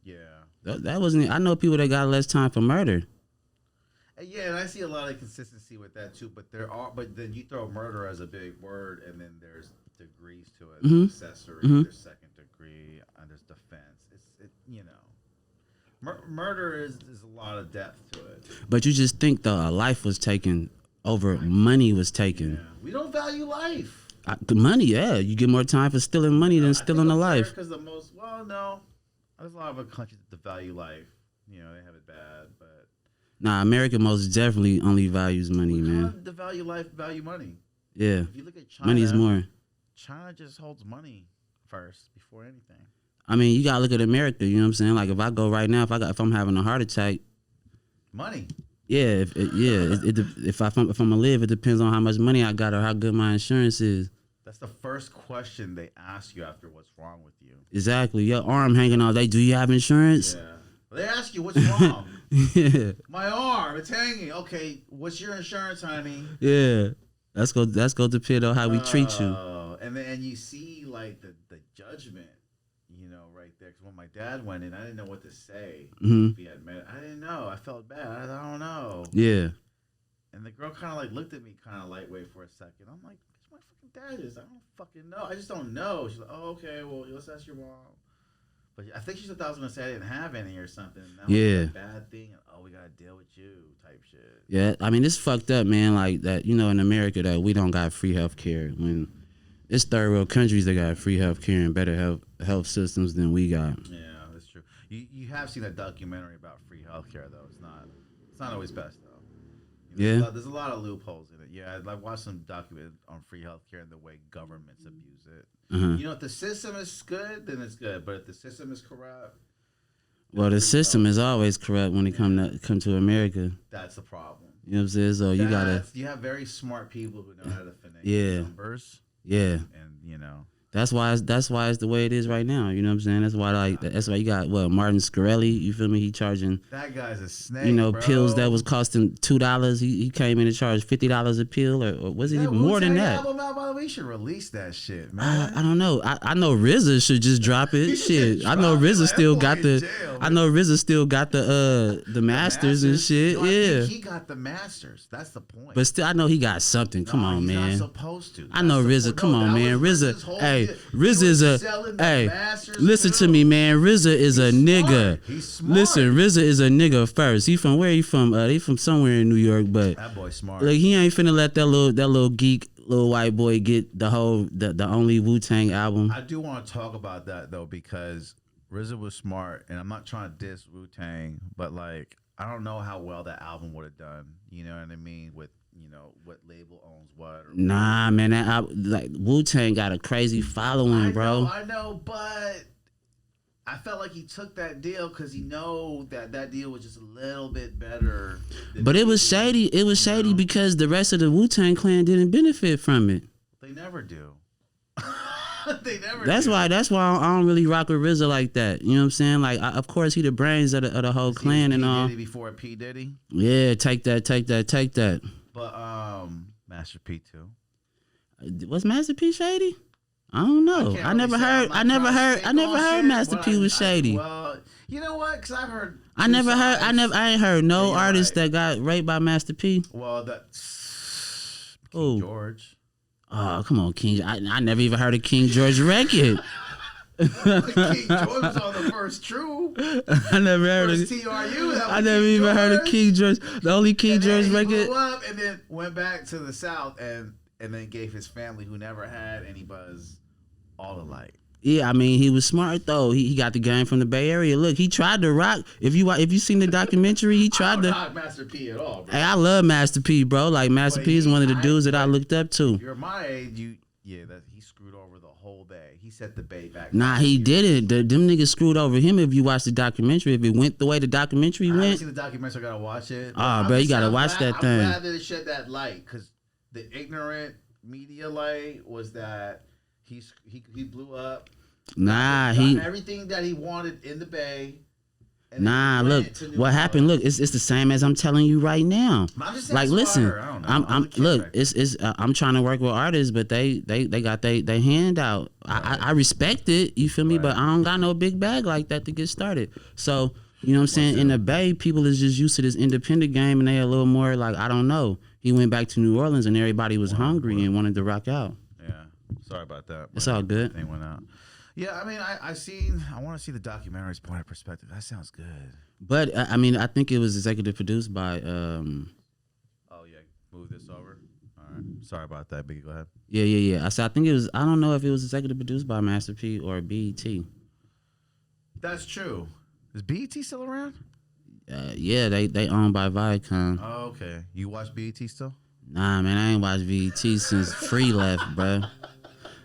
Speaker 1: Yeah.
Speaker 2: That wasn't, I know people that got less time for murder.
Speaker 1: Yeah, and I see a lot of consistency with that, too. But then you throw murder as a big word, and then there's degrees to it.
Speaker 2: Mm-hmm.
Speaker 1: Accessory,
Speaker 2: Mm-hmm.
Speaker 1: there's second degree, and there's defense. You know. Murder is a lot of depth to it.
Speaker 2: But you just think a life was taken over money was taken.
Speaker 1: Yeah. We don't value life.
Speaker 2: Money, yeah. You get more time for stealing money than stealing a life.
Speaker 1: Because no. There's a lot of countries that value life. You know, they have it bad, but.
Speaker 2: Nah, America most definitely only values money, man.
Speaker 1: The value life, value money.
Speaker 2: Yeah.
Speaker 1: If you look at China.
Speaker 2: Money's more.
Speaker 1: China just holds money first before anything.
Speaker 2: I mean, you gotta look at America. You know what I'm saying? Like, if I go right now, if I'm having a heart attack,
Speaker 1: money.
Speaker 2: Yeah, if I'm gonna live, it depends on how much money I got or how good my insurance is.
Speaker 1: That's the first question they ask you after what's wrong with you.
Speaker 2: Exactly. Your arm hanging all day. Do you have insurance?
Speaker 1: Yeah. Well, they ask you what's wrong.
Speaker 2: Yeah.
Speaker 1: My arm, it's hanging. Okay, what's your insurance, honey?
Speaker 2: Yeah. That's go depend on how we treat you.
Speaker 1: And then you see like the judgment. You know, right there. Because when my dad went in, I didn't know what to say.
Speaker 2: Mm-hmm.
Speaker 1: If he had met, I didn't know. I felt bad. I don't know.
Speaker 2: Yeah.
Speaker 1: And the girl kind of like looked at me kind of lightweight for a second. I'm like, "Who my fucking dad is? I don't fucking know. I just don't know." She's like, "Oh, okay. Well, let's ask your mom." But I think she thought I was gonna say I didn't have any or something. That was a bad thing. Oh, we gotta deal with you, type shit.
Speaker 2: Yeah. I mean, it's fucked up, man. Like that. You know, in America, that we don't got free health care when. It's third world countries that got free health care and better health systems than we got.
Speaker 1: Yeah, that's true. You have seen a documentary about free health care though. It's not always best though. You know, there's a lot of loopholes in it. Yeah, I watched some document on free health care and the way governments abuse it.
Speaker 2: Uh-huh.
Speaker 1: You know, if the system is good, then it's good. But if the system is corrupt,
Speaker 2: well, the system is always corrupt when it come to America.
Speaker 1: That's the problem.
Speaker 2: You know what I'm saying? So you
Speaker 1: have very smart people who know how to finesse numbers.
Speaker 2: Yeah.
Speaker 1: And you know.
Speaker 2: That's why it's the way it is right now. You know what I'm saying? That's why you got Martin Scarelli. You feel me? He charging.
Speaker 1: That guy's a snake.
Speaker 2: You know,
Speaker 1: bro.
Speaker 2: pills that was costing $2. He came in and charged $50 a pill, or was it even more than that?
Speaker 1: We should release that shit, man.
Speaker 2: I don't know. I know RZA should just drop it. Shit. I know RZA still got the. I know RZA still got the masters and shit.
Speaker 1: No,
Speaker 2: yeah.
Speaker 1: He got the masters. That's the point.
Speaker 2: But still, I know he got something. Come on, man.
Speaker 1: He's not supposed to.
Speaker 2: I know RZA. Come on, man. RZA. Hey, RZA is a. Hey, listen to me, man. RZA is a nigga.
Speaker 1: He's smart.
Speaker 2: Listen, RZA is a nigga first. He from where? He from? He from somewhere in New York, but
Speaker 1: that boy smart.
Speaker 2: Like he ain't finna let that little geek, little white boy get the only Wu-Tang album.
Speaker 1: I do want to talk about that though because RZA was smart, and I'm not trying to diss Wu-Tang, but like I don't know how well that album would have done. You know what I mean? With what label owns what.
Speaker 2: Nah, man, like Wu-Tang got a crazy following, bro.
Speaker 1: I know, but I felt like he took that deal because he know that deal was just a little bit better.
Speaker 2: But it was shady. It was shady because the rest of the Wu-Tang clan didn't benefit from it.
Speaker 1: They never do. They never.
Speaker 2: That's
Speaker 1: do.
Speaker 2: why I don't really rock with RZA like that. You know what I'm saying? Like, of course he the brains of the whole clan and all.
Speaker 1: Diddy before P Diddy.
Speaker 2: Yeah, take that.
Speaker 1: But Master P too.
Speaker 2: Was Master P shady? I don't know. I never heard Master P was shady.
Speaker 1: Well, you know what? Because I've heard.
Speaker 2: I ain't heard no artist that got raped by Master P.
Speaker 1: Well, that's
Speaker 2: King
Speaker 1: George.
Speaker 2: Oh, come on, King. I never even heard of King George record.
Speaker 1: King George was on the first True.
Speaker 2: I never heard
Speaker 1: first
Speaker 2: of
Speaker 1: TRU.
Speaker 2: I never even heard of King George. The only King George record.
Speaker 1: Blew up and then went back to the South and then gave his family, who never had any buzz, all the light.
Speaker 2: Yeah, I mean, he was smart though. He got the game from the Bay Area. Look, he tried to rock. If you seen the documentary, he tried to
Speaker 1: rock Master P at all, bro.
Speaker 2: Hey, I love Master P, bro. Like Master P is one of the dudes that I looked up to.
Speaker 1: If you're my age, he screwed over the whole Bay. He set the Bay back.
Speaker 2: Nah, he didn't. Them niggas screwed over him. If you watch the documentary, if it went the way the documentary went,
Speaker 1: I haven't seen the documentary, so I gotta watch it.
Speaker 2: Bro, you gotta watch that thing.
Speaker 1: I'm glad that it shed that light, because the ignorant media light was that he blew up.
Speaker 2: Nah,
Speaker 1: he everything that he wanted in the Bay.
Speaker 2: Nah, look, what happened? Look, it's the same as I'm telling you right now. Like, listen, I'm look, I'm trying to work with artists, but they got they hand out. I respect it, you feel me? But I don't got no big bag like that to get started. So you know what I'm saying? In the Bay, people is just used to this independent game, and they a little more like, I don't know. He went back to New Orleans, and everybody was hungry and wanted to rock out.
Speaker 1: Yeah, sorry about that.
Speaker 2: It's all good.
Speaker 1: They went out. Yeah, I mean, I want to see the documentary's point of perspective. That sounds good.
Speaker 2: But I mean, I think it was executive produced by.
Speaker 1: Oh yeah, move this over. All right, sorry about that, Biggie. Go ahead.
Speaker 2: Yeah. I said I think it was. I don't know if it was executive produced by Master P or BET.
Speaker 1: That's true. Is BET still around?
Speaker 2: Yeah, they owned by Viacom.
Speaker 1: Oh, okay. You watch BET still?
Speaker 2: Nah, man, I ain't watched BET since Free left, bro.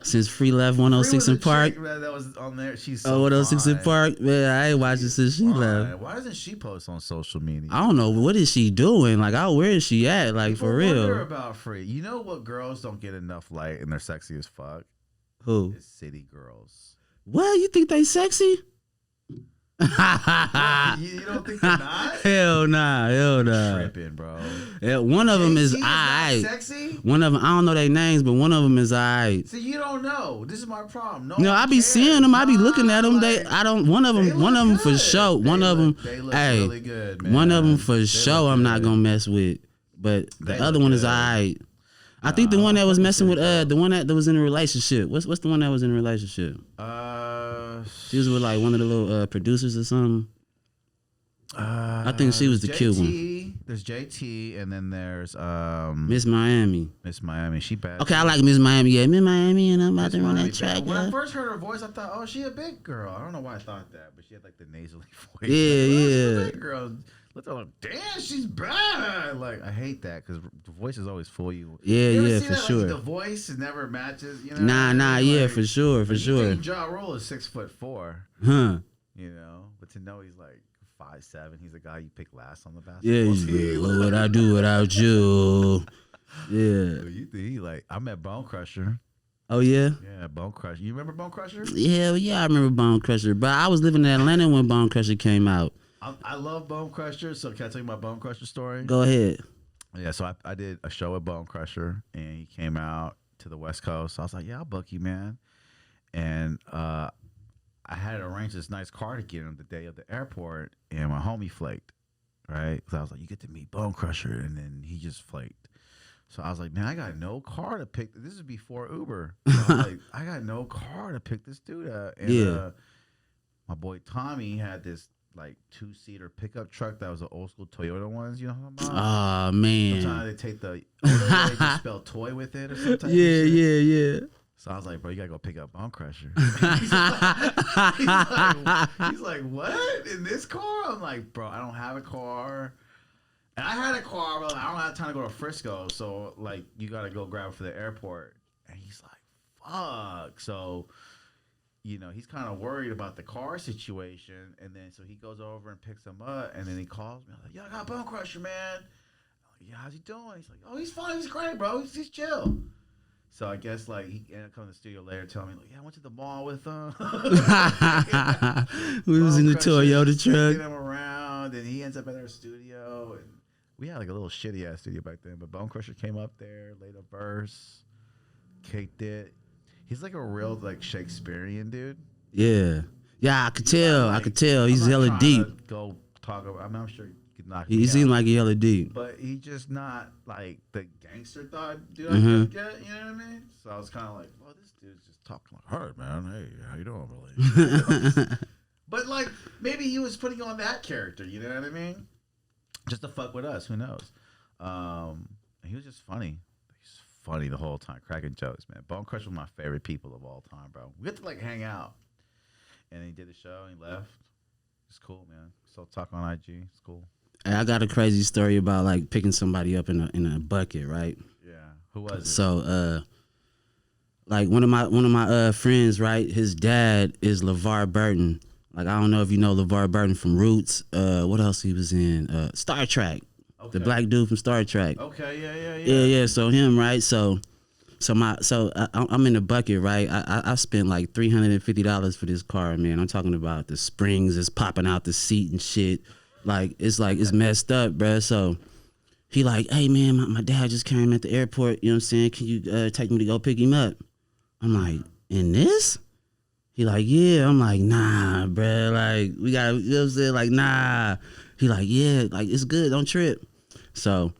Speaker 2: Since Free left 106 in Park.
Speaker 1: That was on there. She's so
Speaker 2: 106 in Park. Man, I ain't watched it since she left.
Speaker 1: Why doesn't she post on social media?
Speaker 2: I don't know. What is she doing? Like, where is she at? Like,
Speaker 1: People
Speaker 2: for real.
Speaker 1: wonder about Free. You know what girls don't get enough light and they're sexy as fuck?
Speaker 2: Who?
Speaker 1: It's city girls.
Speaker 2: What? You think they sexy?
Speaker 1: You don't think they're not?
Speaker 2: Hell nah.
Speaker 1: Tripping, bro.
Speaker 2: Yeah, one of them is
Speaker 1: alright. Sexy?
Speaker 2: One of them, I don't know their names, but one of them is alright.
Speaker 1: See, you don't know. This is my problem.
Speaker 2: No, I be seeing them. I be looking at them. One of them for sure. One of them,
Speaker 1: really good, man.
Speaker 2: One of them for sure. I'm not gonna mess with. But the other one is alright. I think the one that was messing with the one that was in a relationship. What's the one that was in a relationship? She was with like one of the little producers or something. I think she was the cute one.
Speaker 1: There's JT, and then there's
Speaker 2: Miss Miami.
Speaker 1: Miss Miami, she bad.
Speaker 2: Okay, I like Miss Miami. Yeah, Miss Miami, and I'm about to run that track.
Speaker 1: When I first heard her voice, I thought, oh, she a big girl. I don't know why I thought that, but she had like the nasally voice.
Speaker 2: Yeah,
Speaker 1: like,
Speaker 2: yeah.
Speaker 1: She's a big girl. Look at her, damn, she's bad. Like, I hate that because the voices always fool you.
Speaker 2: Yeah, for
Speaker 1: that,
Speaker 2: sure.
Speaker 1: Like, the voice never matches. You know.
Speaker 2: Nah,
Speaker 1: like,
Speaker 2: yeah, for sure.
Speaker 1: You think Ja Rule is 6'4",
Speaker 2: huh?
Speaker 1: You know, but to know he's like 5'7", he's the guy you pick last on the basketball
Speaker 2: team.
Speaker 1: Yeah,
Speaker 2: what would I do without you? Yeah.
Speaker 1: You think he like? I met Bone Crusher.
Speaker 2: Oh yeah.
Speaker 1: Yeah, Bone Crusher. You remember Bone Crusher?
Speaker 2: Yeah, I remember Bone Crusher. But I was living in Atlanta when Bone Crusher came out.
Speaker 1: I love Bone Crusher. So can I tell you my Bone Crusher story?
Speaker 2: Go ahead.
Speaker 1: Yeah, so I did a show with Bone Crusher, and he came out to the West Coast. So I was like, yeah, I'll book you, man. And I had arranged this nice car to get him the day of the airport, and my homie flaked, right? So I was like, you get to meet Bone Crusher, and then he just flaked. So I was like, man, I got no car to pick. This is before Uber. So I was like, I got no car to pick this dude up. And my boy Tommy had this like 2-seater pickup truck that was an old school Toyota ones, you know what I'm talking about?
Speaker 2: Oh man.
Speaker 1: Sometimes they take the they just spell toy with it or something.
Speaker 2: Yeah.
Speaker 1: So I was like, bro, you gotta go pick up Bone Crusher. he's like, what? In this car? I'm like, bro, I don't have a car. And I had a car, but I don't have time to go to Frisco. So like, you gotta go grab it for the airport. And he's like, fuck. So, you know, he's kind of worried about the car situation. And then so he goes over and picks him up. And then he calls me. I'm like, yo, I got Bone Crusher, man. I'm like, yeah, how's he doing? He's like, oh, he's fine. He's great, bro. He's chill. So I guess like he ended up coming to the studio later, telling me like, yeah, I went to the mall with
Speaker 2: We was in the Toyota
Speaker 1: taking
Speaker 2: truck.
Speaker 1: him around, and he ends up at our studio, and we had like a little shitty ass studio back then. But Bone Crusher came up there, laid a verse, kicked it. He's like a real like Shakespearean dude.
Speaker 2: Yeah. Yeah, I could tell. I could tell.
Speaker 1: I'm
Speaker 2: He's
Speaker 1: not
Speaker 2: hella
Speaker 1: trying
Speaker 2: deep.
Speaker 1: to go talk about. I mean, I'm sure you could knock
Speaker 2: He
Speaker 1: me
Speaker 2: seemed
Speaker 1: out,
Speaker 2: like he hella deep.
Speaker 1: but he just not like the gangster thought dude I
Speaker 2: Mhm.
Speaker 1: could get. You know what I mean? So I was kind of like, well, this dude's just talking like, "Hey, man, hey, how you doing, Billy?" But like, maybe he was putting on that character. You know what I mean? Just to fuck with us. Who knows? He was just funny. He's funny the whole time, cracking jokes, man. Bone Crusher was my favorite people of all time, bro. We had to like hang out, and he did the show and he left. It's cool, man. Still talk on IG. It's cool.
Speaker 2: Hey, I got a crazy story about like picking somebody up in a bucket, right?
Speaker 1: Yeah. Who was it?
Speaker 2: So like one of my friends, right? His dad is LeVar Burton. Like I don't know if you know LeVar Burton from Roots. What else he was in? Star Trek.
Speaker 1: Okay.
Speaker 2: The black dude from Star Trek.
Speaker 1: Okay. Yeah.
Speaker 2: Yeah. So him, right? So I'm in the bucket, right? I spent like $350 for this car, man. I'm talking about the springs is popping out the seat and shit. Like it's messed up, bruh. So he like, hey man, my dad just came at the airport. You know what I'm saying? Can you take me to go pick him up? I'm like, in this? He like, yeah. I'm like, nah, bruh. Like we gotta, you know what I'm saying? Like, nah. He like, yeah, like it's good. Don't trip. So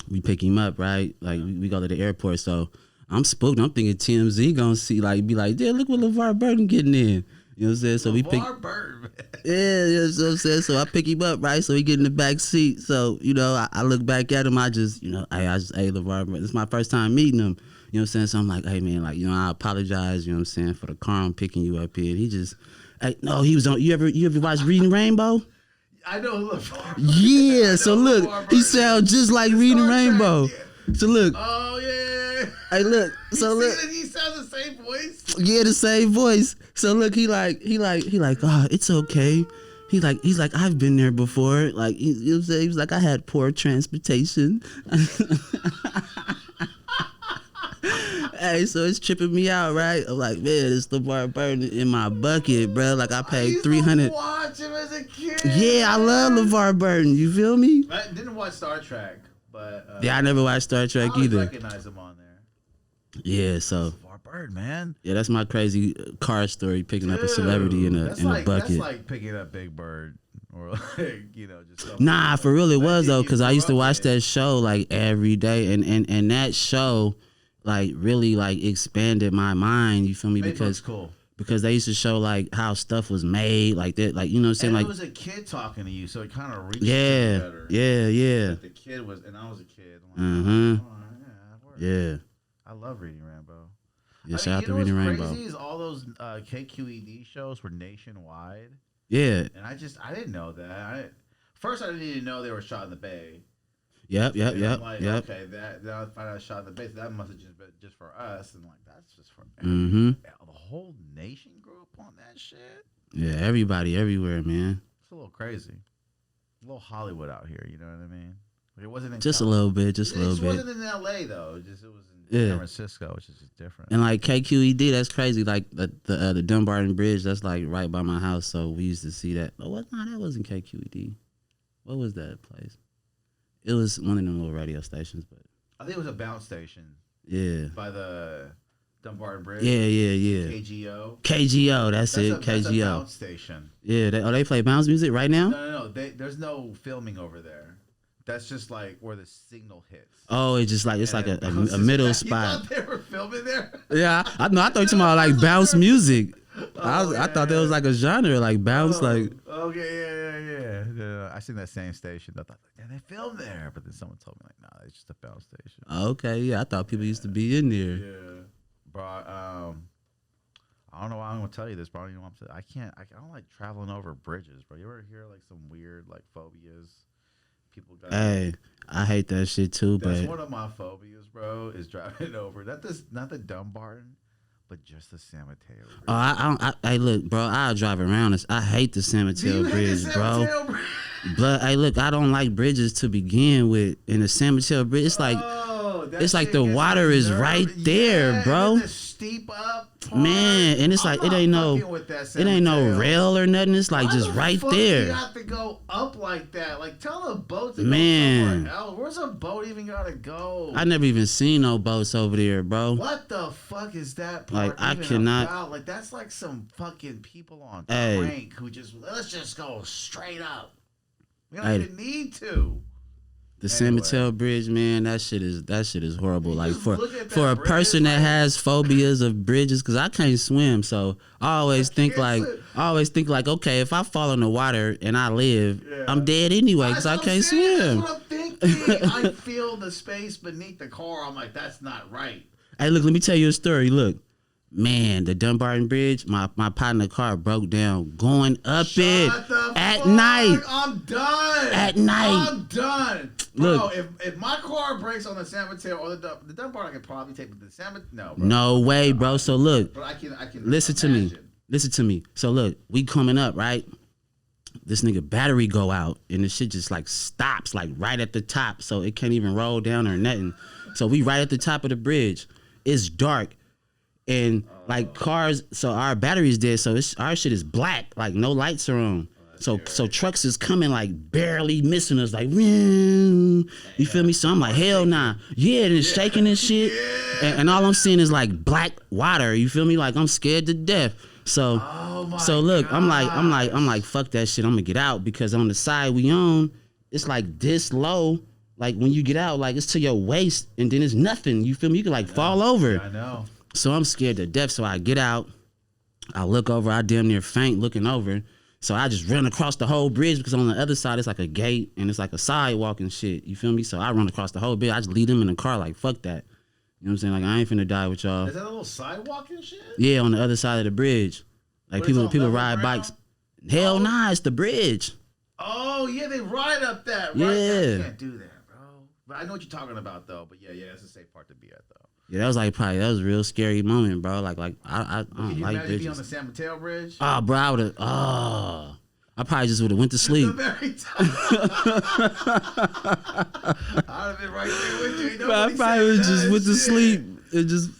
Speaker 2: we pick him up, right? Like we go to the airport. So I'm spooked. I'm thinking TMZ gonna see, like, be like, yeah, look what LeVar Burton getting in. You know what I'm saying? So we pick.
Speaker 1: LeVar Burton.
Speaker 2: Yeah, you know what I'm saying? So I pick him up, right? So he get in the back seat. So, you know, I look back at him. I just, you know, hey, LeVar Burton. It's my first time meeting him. You know what I'm saying? So I'm like, hey man, like, you know, I apologize, you know what I'm saying, for the car I'm picking you up here. And he just, hey, no, he was on, you ever watch Reading Rainbow?
Speaker 1: I know LeVar.
Speaker 2: Yeah, so look, he sounds just like Reading Rainbow.
Speaker 1: Yeah.
Speaker 2: So look.
Speaker 1: Oh yeah.
Speaker 2: Hey, look. So look.
Speaker 1: He sounds the same voice.
Speaker 2: Yeah, the same voice. So look, he like, oh, it's okay. He's like, I've been there before. Like, you know what I'm saying? He was like, I had poor transportation. Hey, so it's tripping me out, right? I'm like, man, it's LeVar Burton in my bucket, bro. Like I paid $300.
Speaker 1: Watch him as a kid.
Speaker 2: Yeah, I love LeVar Burton. You feel me?
Speaker 1: I didn't watch Star Trek, but
Speaker 2: yeah, I never watched Star Trek
Speaker 1: I
Speaker 2: either.
Speaker 1: recognize him on there.
Speaker 2: Yeah, so
Speaker 1: LeVar Burton, man.
Speaker 2: yeah, that's my crazy car story, picking up a celebrity in a bucket.
Speaker 1: That's like picking up Big Bird, or like, you know, just something.
Speaker 2: Nah, for real it was though, because I used to watch
Speaker 1: that.
Speaker 2: that show like every day, and that show like really like expanded my mind. You feel me?
Speaker 1: Because cool.
Speaker 2: Because they used to show like how stuff was made, like that, like you know what I'm saying,
Speaker 1: and
Speaker 2: like
Speaker 1: it was a kid talking to you, so it kind of reached
Speaker 2: yeah,
Speaker 1: you better.
Speaker 2: yeah.
Speaker 1: Like the kid was, and I was a kid. I'm like, oh, that works.
Speaker 2: Yeah.
Speaker 1: I love Reading Rainbow.
Speaker 2: Yeah, shout out to Reading Rainbow.
Speaker 1: Crazy is all those KQED shows were nationwide.
Speaker 2: Yeah.
Speaker 1: And I didn't know that. First, I didn't even know they were shot in the Bay.
Speaker 2: Yep.
Speaker 1: I'm like, okay, now I find out shot in the Bay. So that must have just been just for us, and like that's just for the whole nation grew up on that shit.
Speaker 2: Yeah, everybody, everywhere, man.
Speaker 1: It's a little crazy, a little Hollywood out here. You know what I mean? Like it wasn't in
Speaker 2: just a little bit, just a little bit.
Speaker 1: It wasn't in LA though. It was in San Francisco, which is just different.
Speaker 2: And like KQED, that's crazy. Like the Dumbarton Bridge, that's like right by my house. So we used to see that. Oh, what? No, that wasn't KQED. What was that place? It was one of them little radio stations, but
Speaker 1: I think it was a bounce station.
Speaker 2: Yeah.
Speaker 1: By the Dumbarton Bridge.
Speaker 2: Yeah. KGO, that's it. KGO.
Speaker 1: That's a bounce station.
Speaker 2: Yeah. They play bounce music right now?
Speaker 1: No. There's no filming over there. That's just like where the signal hits.
Speaker 2: Oh, it's just like it's like a middle spot.
Speaker 1: You thought they were filming there?
Speaker 2: Yeah, I know. I thought you were talking about like bounce music. I thought there was like a genre like bounce, like.
Speaker 1: Okay, yeah. I seen that same station. I thought, yeah, they filmed there, but then someone told me like, nah, it's just a bounce station.
Speaker 2: Okay, yeah, I thought people used to be in there.
Speaker 1: Yeah, bro. I don't know why I'm gonna tell you this, bro. You know what I'm saying? I don't like traveling over bridges, bro. You ever hear like some weird like phobias? People got.
Speaker 2: Hey, I hate that shit too,
Speaker 1: That's
Speaker 2: but
Speaker 1: one of my phobias, bro. Is driving over not the Dumbarton, but just the San Mateo Bridge.
Speaker 2: Oh, I look, bro. I'll drive around this. I hate the San Mateo Bridge, bro. But hey, look, I don't like bridges to begin with. And the San Mateo Bridge, it's like, it's like the water is right there, bro.
Speaker 1: The steep up part.
Speaker 2: Man, and it's like it ain't no rail or nothing. It's like just right there.
Speaker 1: You have to go up like that. Like tell a boat to
Speaker 2: Man.
Speaker 1: go somewhere else. Where's a boat even gotta go?
Speaker 2: I never even seen no boats over there, bro.
Speaker 1: What the fuck is that part?
Speaker 2: Like I cannot.
Speaker 1: About? Like that's like some fucking people on crank who just let's just go straight up. We don't even need to.
Speaker 2: The San Mateo Bridge, man, that shit is horrible. Like for a person that has phobias of bridges, because I can't swim, so I always think like, okay, if I fall in the water and I live, I'm dead anyway because I can't swim.
Speaker 1: That's what I'm thinking. I feel the space beneath the car. I'm like, that's not right.
Speaker 2: Hey, look, let me tell you a story. Look. Man, the Dumbarton Bridge, my partner car broke down going up at night.
Speaker 1: I'm done.
Speaker 2: At night.
Speaker 1: I'm done.
Speaker 2: Look,
Speaker 1: bro, if my car breaks on the San Mateo or the Dumbarton, I could probably take the San Mateo. No, bro.
Speaker 2: No way, bro. So look,
Speaker 1: but I can
Speaker 2: listen to me. Listen to me. So look, we coming up, right? This nigga battery go out and the shit just like stops like right at the top, so it can't even roll down or nothing. So we right at the top of the bridge. It's dark. And like cars, so our battery's dead, so our shit is black, like no lights are on. So trucks is coming like barely missing us, like you feel me? So I'm like, hell nah, yeah, and it's shaking and shit, and all I'm seeing is like black water. You feel me? Like I'm scared to death. So look,
Speaker 1: God.
Speaker 2: I'm like, fuck that shit. I'm gonna get out because on the side we on, it's like this low. Like when you get out, like it's to your waist, and then it's nothing. You feel me? You can like fall over.
Speaker 1: Yeah, I know.
Speaker 2: So I'm scared to death. So I get out, I look over, I damn near faint looking over. So I just run across the whole bridge because on the other side it's like a gate and it's like a sidewalk and shit. You feel me? So I run across the whole bridge. I just leave them in the car like fuck that. You know what I'm saying? Like I ain't finna die with y'all.
Speaker 1: Is that a little sidewalk and shit?
Speaker 2: Yeah, on the other side of the bridge. Like people ride bikes. Hell nah, it's the bridge.
Speaker 1: Oh yeah, they ride up that. Right?
Speaker 2: Yeah.
Speaker 1: I can't do that, bro. But I know what you're talking about though. But yeah, that's a safe part to be at though.
Speaker 2: Yeah, that was a real scary moment, bro. Like I don't like bridges.
Speaker 1: Be on the San Mateo Bridge?
Speaker 2: Oh, bro, I probably just would have went to sleep.
Speaker 1: The very top. I'd have been right there with you.
Speaker 2: Bro, I probably just went to sleep. It just.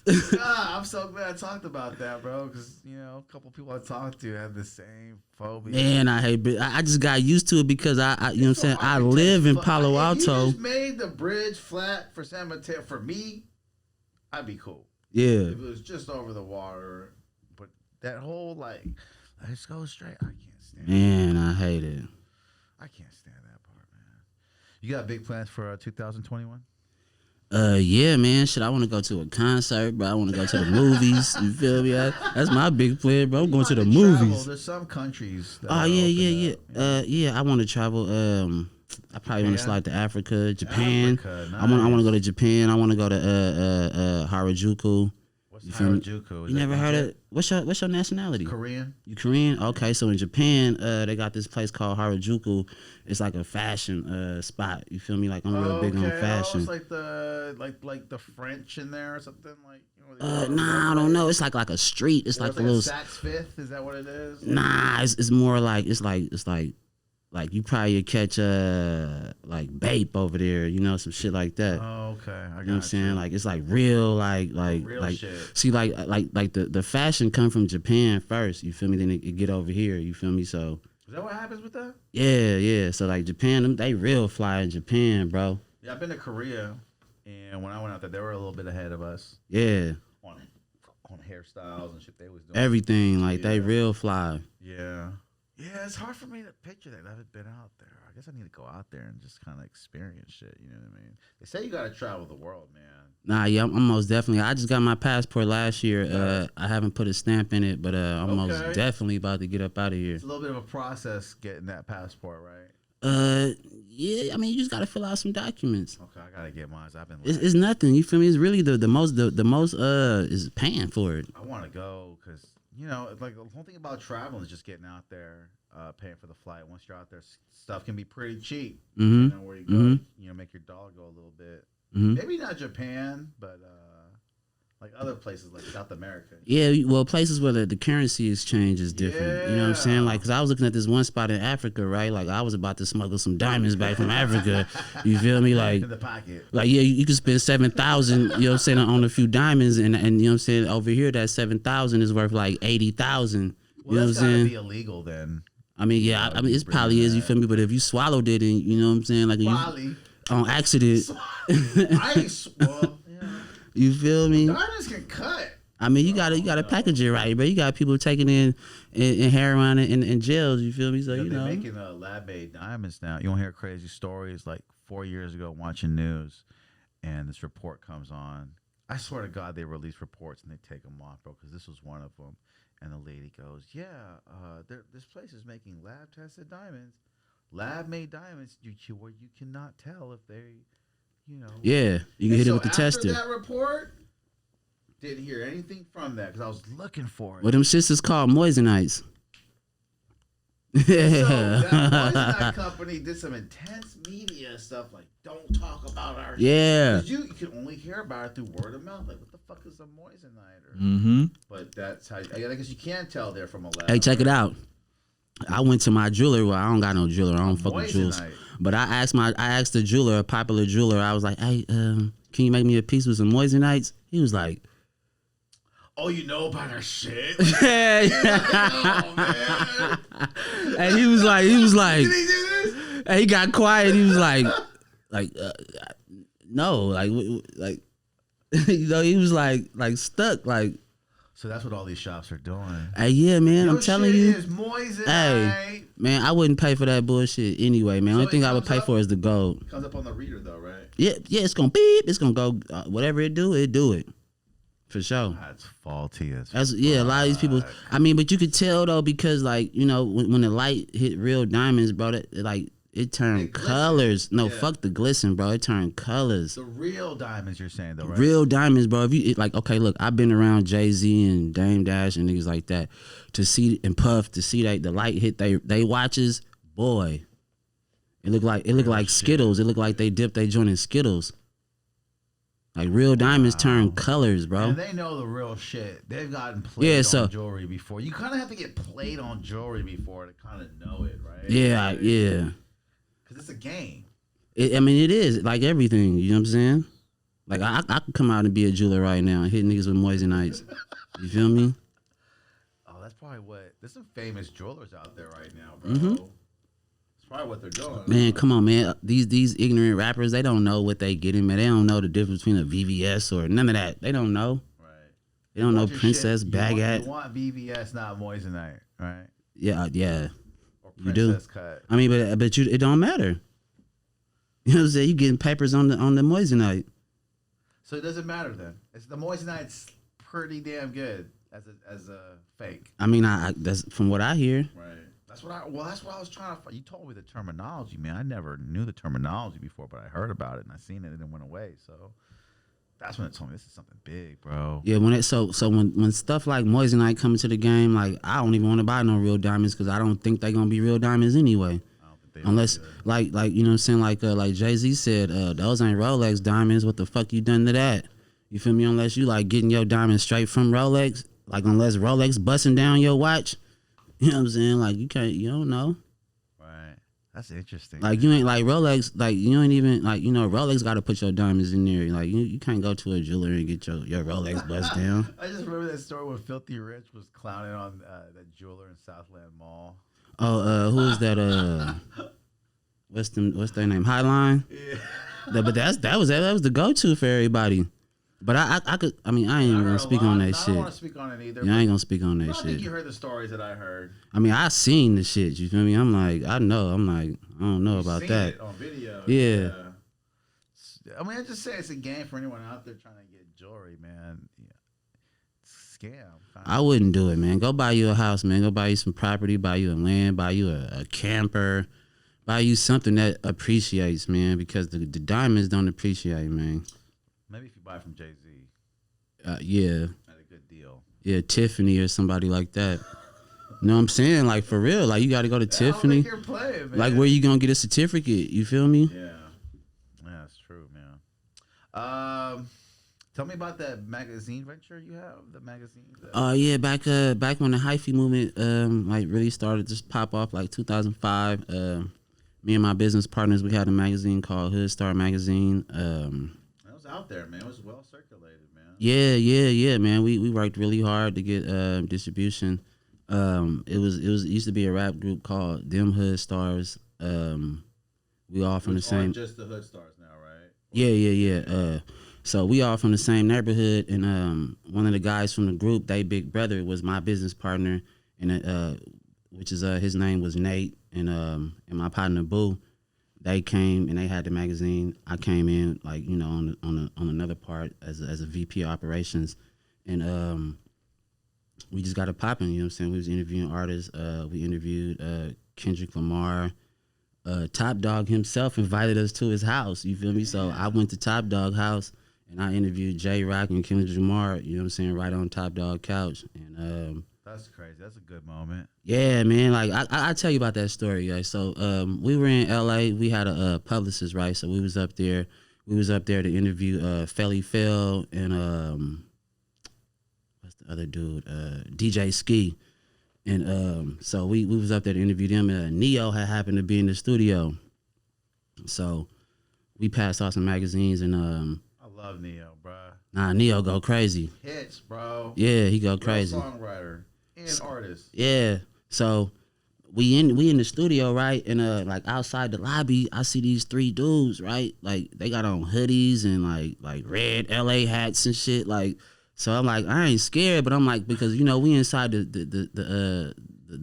Speaker 1: I'm so glad I talked about that, bro. Because a couple people I talked to have the same phobia.
Speaker 2: Man, I hate bridge. I just got used to it because you know what I'm saying. I live in Palo Alto.
Speaker 1: If you just made the bridge flat for San Mateo for me, I'd be cool.
Speaker 2: Yeah.
Speaker 1: If it was just over the water, but that whole let's go straight. I can't stand.
Speaker 2: Man, I hate it.
Speaker 1: I can't stand that part, man. You got big plans for 2021?
Speaker 2: Yeah, man. Shit, I want to go to a concert, bro. I want to go to the movies. You feel me? That's my big plan, bro. I'm going to the movies.
Speaker 1: There's some countries.
Speaker 2: Yeah. I want to travel. I probably want to slide to Africa, Japan. Nice. I want to go to Japan. I want to go to Harajuku.
Speaker 1: What's Harajuku?
Speaker 2: You never heard of? What's your nationality?
Speaker 1: Korean.
Speaker 2: You Korean? Okay, so in Japan, they got this place called Harajuku. It's like a fashion spot. You feel me? Like I'm real big on fashion.
Speaker 1: It's like the French in there or something like.
Speaker 2: Nah, I don't know. It's like a street. It's like a little.
Speaker 1: Saks Fifth. Is that what it is?
Speaker 2: Nah, it's more like it's like you probably catch like Bape over there, some shit like that.
Speaker 1: Oh, okay.
Speaker 2: You know what I'm saying? Like it's like real
Speaker 1: real shit.
Speaker 2: See like the fashion come from Japan first, you feel me? Then it get over here, you feel me? So
Speaker 1: is that what happens with that?
Speaker 2: Yeah. So like Japan, they real fly in Japan, bro.
Speaker 1: Yeah, I've been to Korea, and when I went out there, they were a little bit ahead of us.
Speaker 2: Yeah.
Speaker 1: On hairstyles and shit they was doing.
Speaker 2: Everything, like they real fly.
Speaker 1: Yeah. Yeah, it's hard for me to picture that. I haven't been out there. I guess I need to go out there and just kind of experience shit. You know what I mean? They say you got to travel the world, man.
Speaker 2: Nah, yeah, I'm most definitely. I just got my passport last year. I haven't put a stamp in it, but I'm most definitely about to get up out of here.
Speaker 1: It's a little bit of a process getting that passport, right?
Speaker 2: Yeah. I mean, you just got to fill out some documents.
Speaker 1: Okay, I gotta get mine. I've been.
Speaker 2: It's nothing. You feel me? It's really the most is paying for it.
Speaker 1: I want to go because. Like the whole thing about traveling is just getting out there, paying for the flight. Once you're out there, stuff can be pretty cheap.
Speaker 2: Mm-hmm.
Speaker 1: Where you go, make your dollar go a little bit.
Speaker 2: Mm-hmm.
Speaker 1: Maybe not Japan, but like other places like South America.
Speaker 2: Yeah, well, places where the currency exchange is different. You know what I'm saying?
Speaker 1: Yeah.
Speaker 2: Like, cause I was looking at this one spot in Africa, right? Like, I was about to smuggle some diamonds back from Africa. You feel me? Like,
Speaker 1: In the pocket.
Speaker 2: like yeah, you can spend 7,000. You know what I'm saying on a few diamonds, and you know what I'm saying over here that 7,000 is worth like 80,000.
Speaker 1: Well,
Speaker 2: you know
Speaker 1: that's
Speaker 2: what I'm
Speaker 1: gotta
Speaker 2: saying?
Speaker 1: be illegal then.
Speaker 2: I mean, yeah, I mean, it probably is. You feel me? But if you swallowed it, and you know what I'm saying, like
Speaker 1: Probably.
Speaker 2: on accident,
Speaker 1: I ain't well, yeah.
Speaker 2: you feel me?
Speaker 1: Diamonds can cut.
Speaker 2: I mean, you gotta package it right, but you got people taking in heroin in jails. You feel me? So you
Speaker 1: They're
Speaker 2: know,
Speaker 1: making lab-made diamonds now. You don't hear crazy stories like 4 years ago watching news, and this report comes on. I swear to God, they release reports and they take them off, bro, because this was one of them. And the lady goes, "Yeah, this place is making lab-tested diamonds, lab-made diamonds, where you cannot tell if they, you know."
Speaker 2: yeah, you can hit it with the
Speaker 1: after
Speaker 2: tester.
Speaker 1: that report, didn't hear anything from that because I was looking for it.
Speaker 2: Well, them shits is called moisenites.
Speaker 1: So that Moissanite company did some intense media stuff like, "Don't talk about our
Speaker 2: Yeah.
Speaker 1: shit." You can only hear about it through word of mouth. Like, what the fuck is a moissanite? But that's how. I guess you can tell they're from a lab.
Speaker 2: Hey, check it out. I went to my jeweler. Well, I don't got no jeweler. I don't fuck with jewels.
Speaker 1: Moissanite.
Speaker 2: But I asked the jeweler, a popular jeweler. I was like, "Hey, can you make me a piece with some moisanites?" He was like,
Speaker 1: "Oh, you know about our shit?"
Speaker 2: "Yeah."
Speaker 1: Oh, man.
Speaker 2: And he was like,
Speaker 1: Did he do this?
Speaker 2: and he got quiet. He was like, no, like, you know, he was like stuck, like.
Speaker 1: So that's what all these shops are doing.
Speaker 2: Hey, yeah, man, I'm telling
Speaker 1: shit
Speaker 2: you.
Speaker 1: is moissanite.
Speaker 2: Hey, man, I wouldn't pay for that bullshit anyway, man.
Speaker 1: So
Speaker 2: Only thing
Speaker 1: it
Speaker 2: I would
Speaker 1: comes
Speaker 2: pay
Speaker 1: up-
Speaker 2: for is the gold.
Speaker 1: It comes up on the reader though, right?
Speaker 2: Yeah, it's gonna beep. It's gonna go. Whatever it do it. For sure.
Speaker 1: That's faulty as
Speaker 2: That's a lot of these people. I mean, but you could tell though because like you know when the light hit real diamonds, bro, it turned
Speaker 1: glisten.
Speaker 2: colors. No,
Speaker 1: Yeah.
Speaker 2: fuck the glisten, bro. It turned colors.
Speaker 1: The real diamonds you're saying though, right?
Speaker 2: Real diamonds, bro. If you like, okay, look, I've been around Jay-Z and Dame Dash and niggas like that to see and Puff to see that the light hit they watches, boy. It looked like Skittles. It looked like they dipped they joint in Skittles. Like real diamonds turn colors, bro.
Speaker 1: And they know the real shit. They've gotten played
Speaker 2: so-
Speaker 1: on jewelry before. You kind of have to get played on jewelry before to kind of know it, right?
Speaker 2: Yeah, yeah.
Speaker 1: Because it's a game.
Speaker 2: I mean, it is like everything. You know what I'm saying? Like I could come out and be a jeweler right now and hit niggas with moisanites. You feel me?
Speaker 1: Oh, that's probably what. There's some famous jewelers out there right now, bro.
Speaker 2: Mm-hmm.
Speaker 1: That's probably what they're doing.
Speaker 2: Man, come on, man. These ignorant rappers, they don't know what they getting, man. They don't know the difference between a VVS or none of that. They don't know.
Speaker 1: Right.
Speaker 2: They don't know
Speaker 1: Want your
Speaker 2: Princess
Speaker 1: shit,
Speaker 2: Baguette.
Speaker 1: You want VVS, not moissanite, right?
Speaker 2: Yeah.
Speaker 1: Or
Speaker 2: You do.
Speaker 1: Princess cut.
Speaker 2: I mean, but it don't matter. You know what I'm saying? You getting papers on the moissanite.
Speaker 1: So it doesn't matter then. It's the moissanite's pretty damn good as a fake.
Speaker 2: I mean, that's from what I hear.
Speaker 1: Right. That's what I was trying to. You told me the terminology, man. I never knew the terminology before, but I heard about it and I seen it and it went away. So that's when it told me this is something big, bro.
Speaker 2: Yeah, so when stuff like moissanite come into the game, like I don't even want to buy no real diamonds because I don't think they're gonna be real diamonds anyway.
Speaker 1: I don't think they
Speaker 2: Unless like you know what I'm saying, like Jay-Z said, those ain't Rolex diamonds. What the fuck you done to that? You feel me? Unless you like getting your diamonds straight from Rolex, like unless Rolex busting down your watch, you know what I'm saying? Like you don't know.
Speaker 1: Right. That's interesting.
Speaker 2: Like you ain't like Rolex, like you ain't even like Rolex got to put your diamonds in there. Like you can't go to a jeweler and get your Rolex bust down.
Speaker 1: I just remember that story when Filthy Rich was clowning on that jeweler in Southland Mall.
Speaker 2: Oh, who is that? What's their name? Highline.
Speaker 1: Yeah.
Speaker 2: But that was the go-to for everybody. But I ain't even gonna speak on that
Speaker 1: I
Speaker 2: shit.
Speaker 1: don't want to speak on it either.
Speaker 2: Yeah, I ain't gonna speak on that
Speaker 1: I
Speaker 2: shit.
Speaker 1: think you heard the stories that I heard.
Speaker 2: I mean, I seen the shit. You feel me? I'm like, I don't know about
Speaker 1: Seen
Speaker 2: that.
Speaker 1: it on video.
Speaker 2: Yeah.
Speaker 1: I mean, I just say it's a game for anyone out there trying to get jewelry, man. Yeah. It's a scam. Kinda.
Speaker 2: I wouldn't do it, man. Go buy you a house, man. Go buy you some property, buy you a land, buy you a camper, buy you something that appreciates, man. Because the diamonds don't appreciate, man.
Speaker 1: Maybe if you buy from Jay-Z
Speaker 2: Yeah.
Speaker 1: at a good deal.
Speaker 2: Yeah, Tiffany or somebody like that. You know what I'm saying? Like, for real. Like, you got to go to Tiffany.
Speaker 1: I don't think you're playing, man.
Speaker 2: Like, where you going to get a certificate? You feel me?
Speaker 1: Yeah. Yeah, that's true, man. Tell me about that magazine venture you have. The magazine.
Speaker 2: Yeah, back when the hyphy movement like really started to pop off, like 2005. Me and my business partners, we had a magazine called Hood Star Magazine.
Speaker 1: That was out there, man. It was well circulated, man.
Speaker 2: Yeah, man. We worked really hard to get distribution. It used to be a rap group called Them Hood Stars. We all from the same.
Speaker 1: Just the Hood Stars now, right?
Speaker 2: Yeah. So we all from the same neighborhood, and one of the guys from the group, they big brother, was my business partner, and which is his name was Nate, and my partner Boo. They came and they had the magazine. I came in like on another part as a VP operations, and we just got it popping. You know what I'm saying? We was interviewing artists. We interviewed Kendrick Lamar. Top Dog himself invited us to his house. You feel me? So I went to Top Dog house and I interviewed J Rock and Kendrick Lamar. You know what I'm saying? Right on Top Dog couch. And
Speaker 1: that's crazy. That's a good moment.
Speaker 2: yeah, man. Like I tell you about that story, guys. So we were in LA. We had a publicist, right? So we was up there. We was up there to interview Felly Fell and what's the other dude? DJ Ski. And so we was up there to interview them. And Neo had happened to be in the studio. So we passed out some magazines and
Speaker 1: I love Neo, bro.
Speaker 2: Nah, Neo go crazy.
Speaker 1: Hits, bro.
Speaker 2: Yeah, he go crazy.
Speaker 1: Real songwriter and artist.
Speaker 2: Yeah. So we in the studio, right? And like outside the lobby, I see these three dudes, right? Like they got on hoodies and like red LA hats and shit. Like, so I'm like, I ain't scared, but I'm like, because we inside the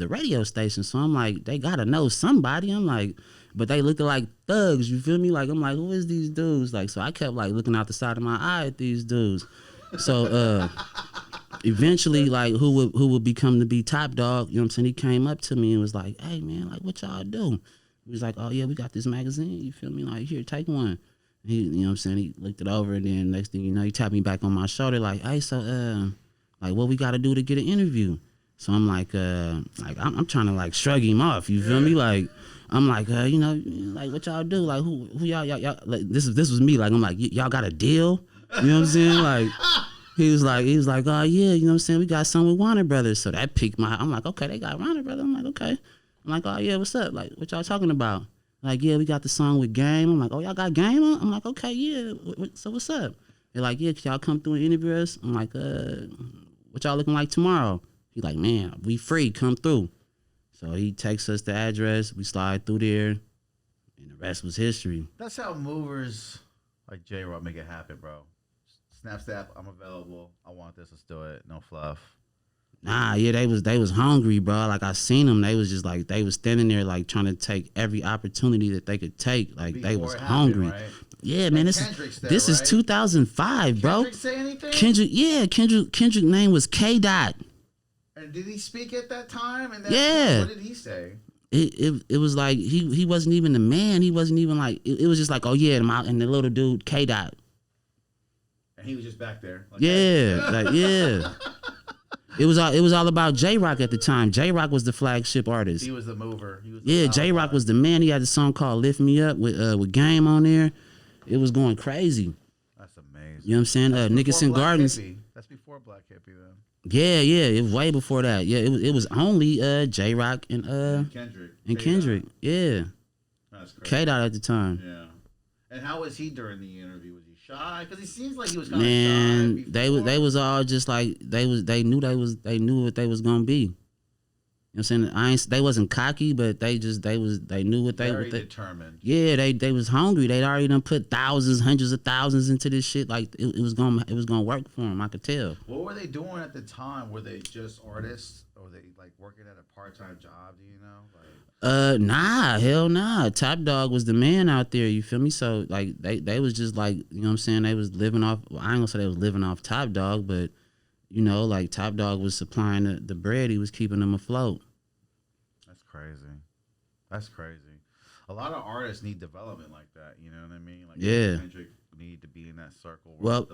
Speaker 2: radio station, so I'm like, they gotta know somebody. I'm like, but they looked like thugs. You feel me? Like I'm like, who is these dudes? Like, so I kept like looking out the side of my eye at these dudes. So eventually, like who would become to be Top Dog? You know what I'm saying? He came up to me and was like, "Hey man, like what y'all do?" He was like, "Oh yeah, we got this magazine. You feel me? Like here, take one." He, you know what I'm saying? He looked it over, and then next thing you know, he tapped me back on my shoulder, like, "Hey, so like what we got to do to get an interview?" So I'm like I'm trying to like shrug him off. You feel me? Like I'm like, like what y'all do? Like who y'all like this was me. Like I'm like, y'all got a deal? You know what I'm saying? Like he was like, oh yeah, you know what I'm saying? We got some with Warner Brothers. So that piqued my. I'm like, okay, they got Warner Brothers. I'm like, okay. I'm like, oh yeah, what's up? Like what y'all talking about? Like, yeah, we got the song with Game. I'm like, oh, y'all got Game on? I'm like, okay, yeah. So what's up? They're like, yeah, can y'all come through and interview us? I'm like, what y'all looking like tomorrow? He's like, man, we free, come through. So he texts us the address. We slide through there, and the rest was history.
Speaker 1: That's how movers like J-Rock make it happen, bro. Snap, I'm available. I want this, let's do it. No fluff.
Speaker 2: Nah, yeah, they was hungry, bro. Like I seen them, they was just like they was standing there like trying to take every opportunity that they could take. Like before they was hungry. Happened, right? Yeah, man. This is 2005, bro.
Speaker 1: Kendrick say anything?
Speaker 2: Kendrick name was K. Dot.
Speaker 1: And did he speak at that time? And
Speaker 2: yeah.
Speaker 1: What did he say?
Speaker 2: It was like he wasn't even the man. He wasn't even like it was just like, oh yeah, and the little dude K. Dot.
Speaker 1: And he was just back there. Like,
Speaker 2: yeah, like yeah. It was all about J Rock at the time. J Rock was the flagship artist.
Speaker 1: He was the mover.
Speaker 2: J Rock was the man. He had a song called "Lift Me Up" with Game on there. It was going crazy.
Speaker 1: That's amazing.
Speaker 2: You know what I'm saying? Nickerson Gardens.
Speaker 1: Hippie. That's before Black Hippie then.
Speaker 2: Yeah, it was way before that. Yeah, it was only J Rock and Kendrick. Yeah.
Speaker 1: That's crazy.
Speaker 2: K-Dot at the time.
Speaker 1: Yeah. And how was he during the interview? Was he shy? Because he seems like he was kind of shy.
Speaker 2: Man, they was all just like they knew what they was gonna be. You know what I'm saying? They wasn't cocky, but they knew what they
Speaker 1: very determined.
Speaker 2: Yeah, they was hungry. They'd already done put thousands, hundreds of thousands into this shit. Like it was gonna work for them. I could tell.
Speaker 1: What were they doing at the time? Were they just artists, or were they like working at a part-time job? Do you know? Like,
Speaker 2: nah, hell nah. Top Dog was the man out there. You feel me? So like they was just like, you know what I'm saying? They was living off. Well, I ain't gonna say they was living off Top Dog, but you know, like Top Dog was supplying the bread. He was keeping them afloat.
Speaker 1: That's crazy. That's crazy. A lot of artists need development like that. You know what I mean? Like
Speaker 2: yeah.
Speaker 1: Kendrick need to be in that circle.
Speaker 2: Well,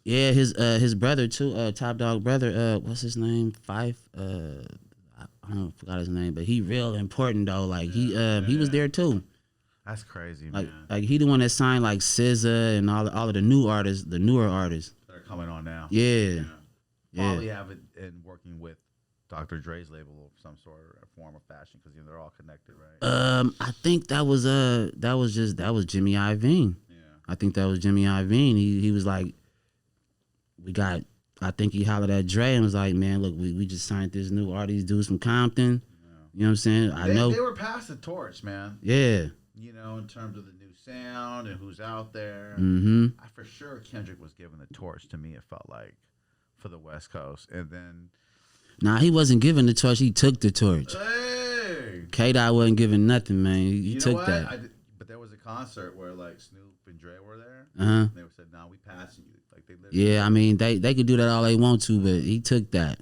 Speaker 2: yeah, his brother too. Top Dog brother. What's his name? Fife. I forgot his name, but he real important though. Like he was there too.
Speaker 1: That's crazy,
Speaker 2: like,
Speaker 1: man.
Speaker 2: Like he the one that signed like SZA and all of the newer artists.
Speaker 1: coming on now.
Speaker 2: Yeah.
Speaker 1: Probably have it in working with Dr. Dre's label of some sort of form of fashion because they're all connected, right?
Speaker 2: I think that was Jimmy Iovine.
Speaker 1: Yeah.
Speaker 2: I think that was Jimmy Iovine. He was like, I think he hollered at Dre and was like, man, look, we just signed this new artist dudes from Compton.
Speaker 1: Yeah.
Speaker 2: You know what I'm saying? I know
Speaker 1: they were past the torch, man.
Speaker 2: Yeah.
Speaker 1: You know, in terms of the new sound and who's out there.
Speaker 2: Mm-hmm.
Speaker 1: I for sure Kendrick was giving the torch to me. It felt like for the West Coast, and then.
Speaker 2: Nah, he wasn't giving the torch. He took the torch.
Speaker 1: Hey.
Speaker 2: K-Dot wasn't giving nothing, man. He took that.
Speaker 1: But there was a concert where like Snoop and Dre were there.
Speaker 2: Uh-huh.
Speaker 1: They said, "No, we passing you." Like they.
Speaker 2: Yeah, I mean they could do that all they want to, but he took that.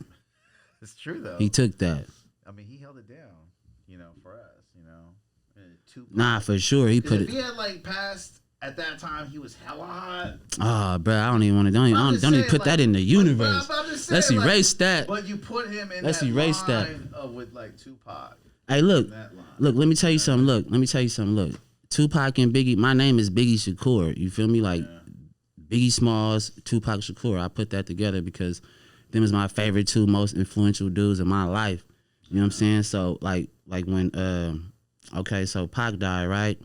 Speaker 1: It's true though.
Speaker 2: He took that.
Speaker 1: I mean, he held it down, you know, for us, you know.
Speaker 2: Nah, for sure. He put
Speaker 1: if
Speaker 2: it.
Speaker 1: he had like passed at that time, he was hella hot.
Speaker 2: Oh, bro, I don't even want to. Don't even put that in the universe. Let's erase that.
Speaker 1: But you put him in
Speaker 2: Let's
Speaker 1: that
Speaker 2: erase
Speaker 1: line
Speaker 2: that.
Speaker 1: with like Tupac.
Speaker 2: Hey, look. Let me tell you something. Look. Tupac and Biggie. My name is Biggie Shakur. You feel me? Like Biggie Smalls, Tupac Shakur. I put that together because them is my favorite two most influential dudes in my life. You know what I'm saying? So like when so Pac died, right?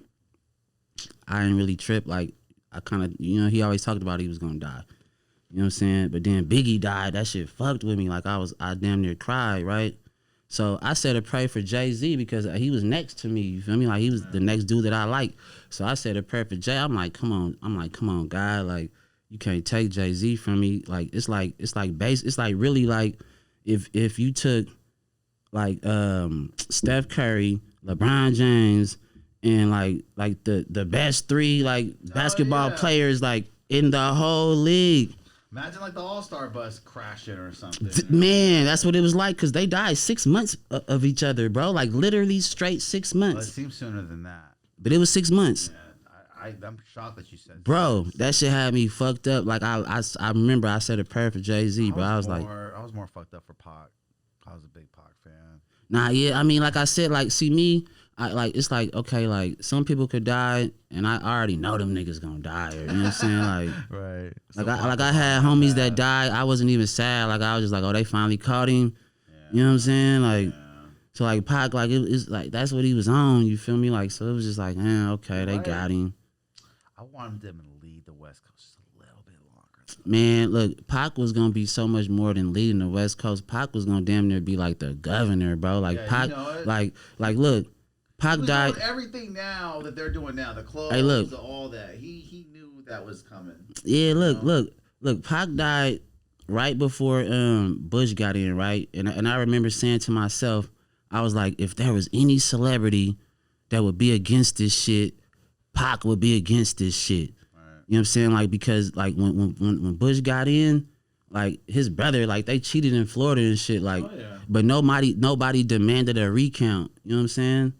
Speaker 2: I didn't really trip. Like I kind of, you know, he always talked about he was gonna die. You know what I'm saying? But then Biggie died. That shit fucked with me. Like I damn near cried, right? So I said to pray for Jay-Z because he was next to me. You feel me? Like he was the next dude that I like. So I said to pray for Jay. I'm like, come on, God. Like you can't take Jay-Z from me. Like it's like really like if you took like Steph Curry, LeBron James, and like the best three like basketball players like in the whole league.
Speaker 1: Imagine like the All-Star bus crashing or something.
Speaker 2: Man, that's what it was like because they died 6 months of each other, bro. Like literally straight 6 months.
Speaker 1: Well, it seems sooner than that.
Speaker 2: But it was 6 months.
Speaker 1: Yeah, I'm shocked that you said.
Speaker 2: Bro, that shit had me fucked up. Like I remember I said a prayer for Jay-Z, bro. I was
Speaker 1: more fucked up for Pac. I was a big Pac fan.
Speaker 2: Nah, yeah. I mean, like I said, like see me. It's like okay, like some people could die, and I already know them niggas gonna die. You know what I'm saying? Like,
Speaker 1: right.
Speaker 2: Like I had homies that died. I wasn't even sad. Like I was just like, oh, they finally caught him. Yeah. You know what I'm saying? Like, so like Pac, like it's like that's what he was on. You feel me? Like so it was just like, okay, they got him.
Speaker 1: I wanted them to lead the West Coast just a little bit longer.
Speaker 2: Man, look, Pac was gonna be so much more than leading the West Coast. Pac was gonna damn near be like the governor, bro. Like Pac,
Speaker 1: you know
Speaker 2: like look. Pac died.
Speaker 1: Everything now that they're doing now, the clothes, all that. He knew that was coming.
Speaker 2: Yeah, look. Pac died right before Bush got in, right? And I remember saying to myself, I was like, if there was any celebrity that would be against this shit, Pac would be against this shit. Right. You know what I'm saying? Like because like when Bush got in, like his brother, like they cheated in Florida and shit, like, but nobody demanded a recount. You know what I'm saying?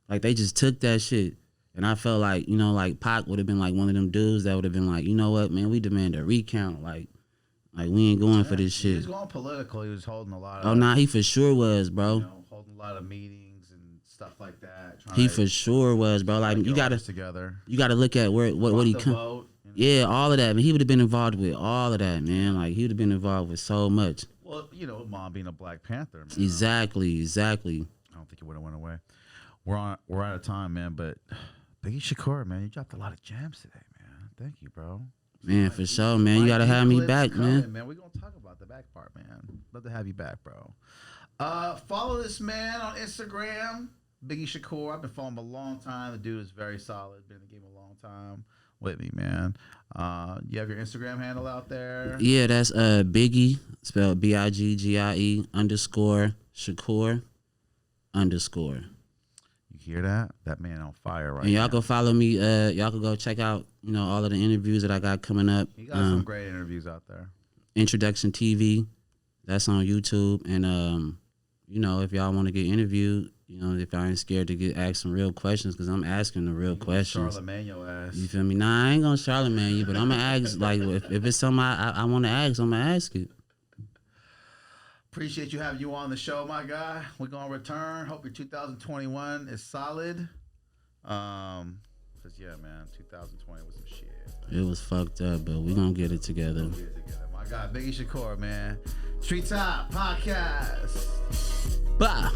Speaker 2: Like they just took that shit, and I felt like like Pac would have been like one of them dudes that would have been like, you know what, man, we demand a recount, like we ain't going for this shit.
Speaker 1: He was going political. He was holding a lot of.
Speaker 2: Oh nah, he for sure was, bro.
Speaker 1: Holding a lot of meetings and stuff like that.
Speaker 2: He for sure was, bro. Like you gotta look at what he come.
Speaker 1: Vote,
Speaker 2: Yeah, all of that, man. He would have been involved with all of that, man. Like he would have been involved with so much.
Speaker 1: Well, Mom being a Black Panther, man.
Speaker 2: Exactly.
Speaker 1: I don't think it would have went away. We're out of time, man. But Biggie Shakur, man, you dropped a lot of gems today, man. Thank you, bro.
Speaker 2: Man, for sure, man. You gotta have me back, man.
Speaker 1: We're gonna talk about the back part, man. Love to have you back, bro. Follow this man on Instagram, Biggie Shakur. I've been following him a long time. The dude is very solid. Been in the game a long time with me, man. You have your Instagram handle out there?
Speaker 2: Yeah, that's Biggie, spelled BIGGIE _ Shakur _
Speaker 1: You hear that? That man on fire right now.
Speaker 2: And y'all go follow me. Y'all can go check out, all of the interviews that I got coming up.
Speaker 1: You got some great interviews out there.
Speaker 2: Introduction TV, that's on YouTube. And if y'all want to get interviewed, if y'all ain't scared to get asked some real questions, because I'm asking the real questions.
Speaker 1: Charlamagne your ass.
Speaker 2: You feel me? Nah, I ain't gonna Charlamagne you, but I'm gonna ask. Like if it's something I want to ask, I'm gonna ask it.
Speaker 1: Appreciate you having you on the show, my guy. We're going to return. Hope your 2021 is solid. Because, yeah, man, 2020 was some shit.
Speaker 2: It was fucked up, but we gonna get it together.
Speaker 1: My God, Biggie Shakur, man. Treetop Podcast.
Speaker 2: Bah.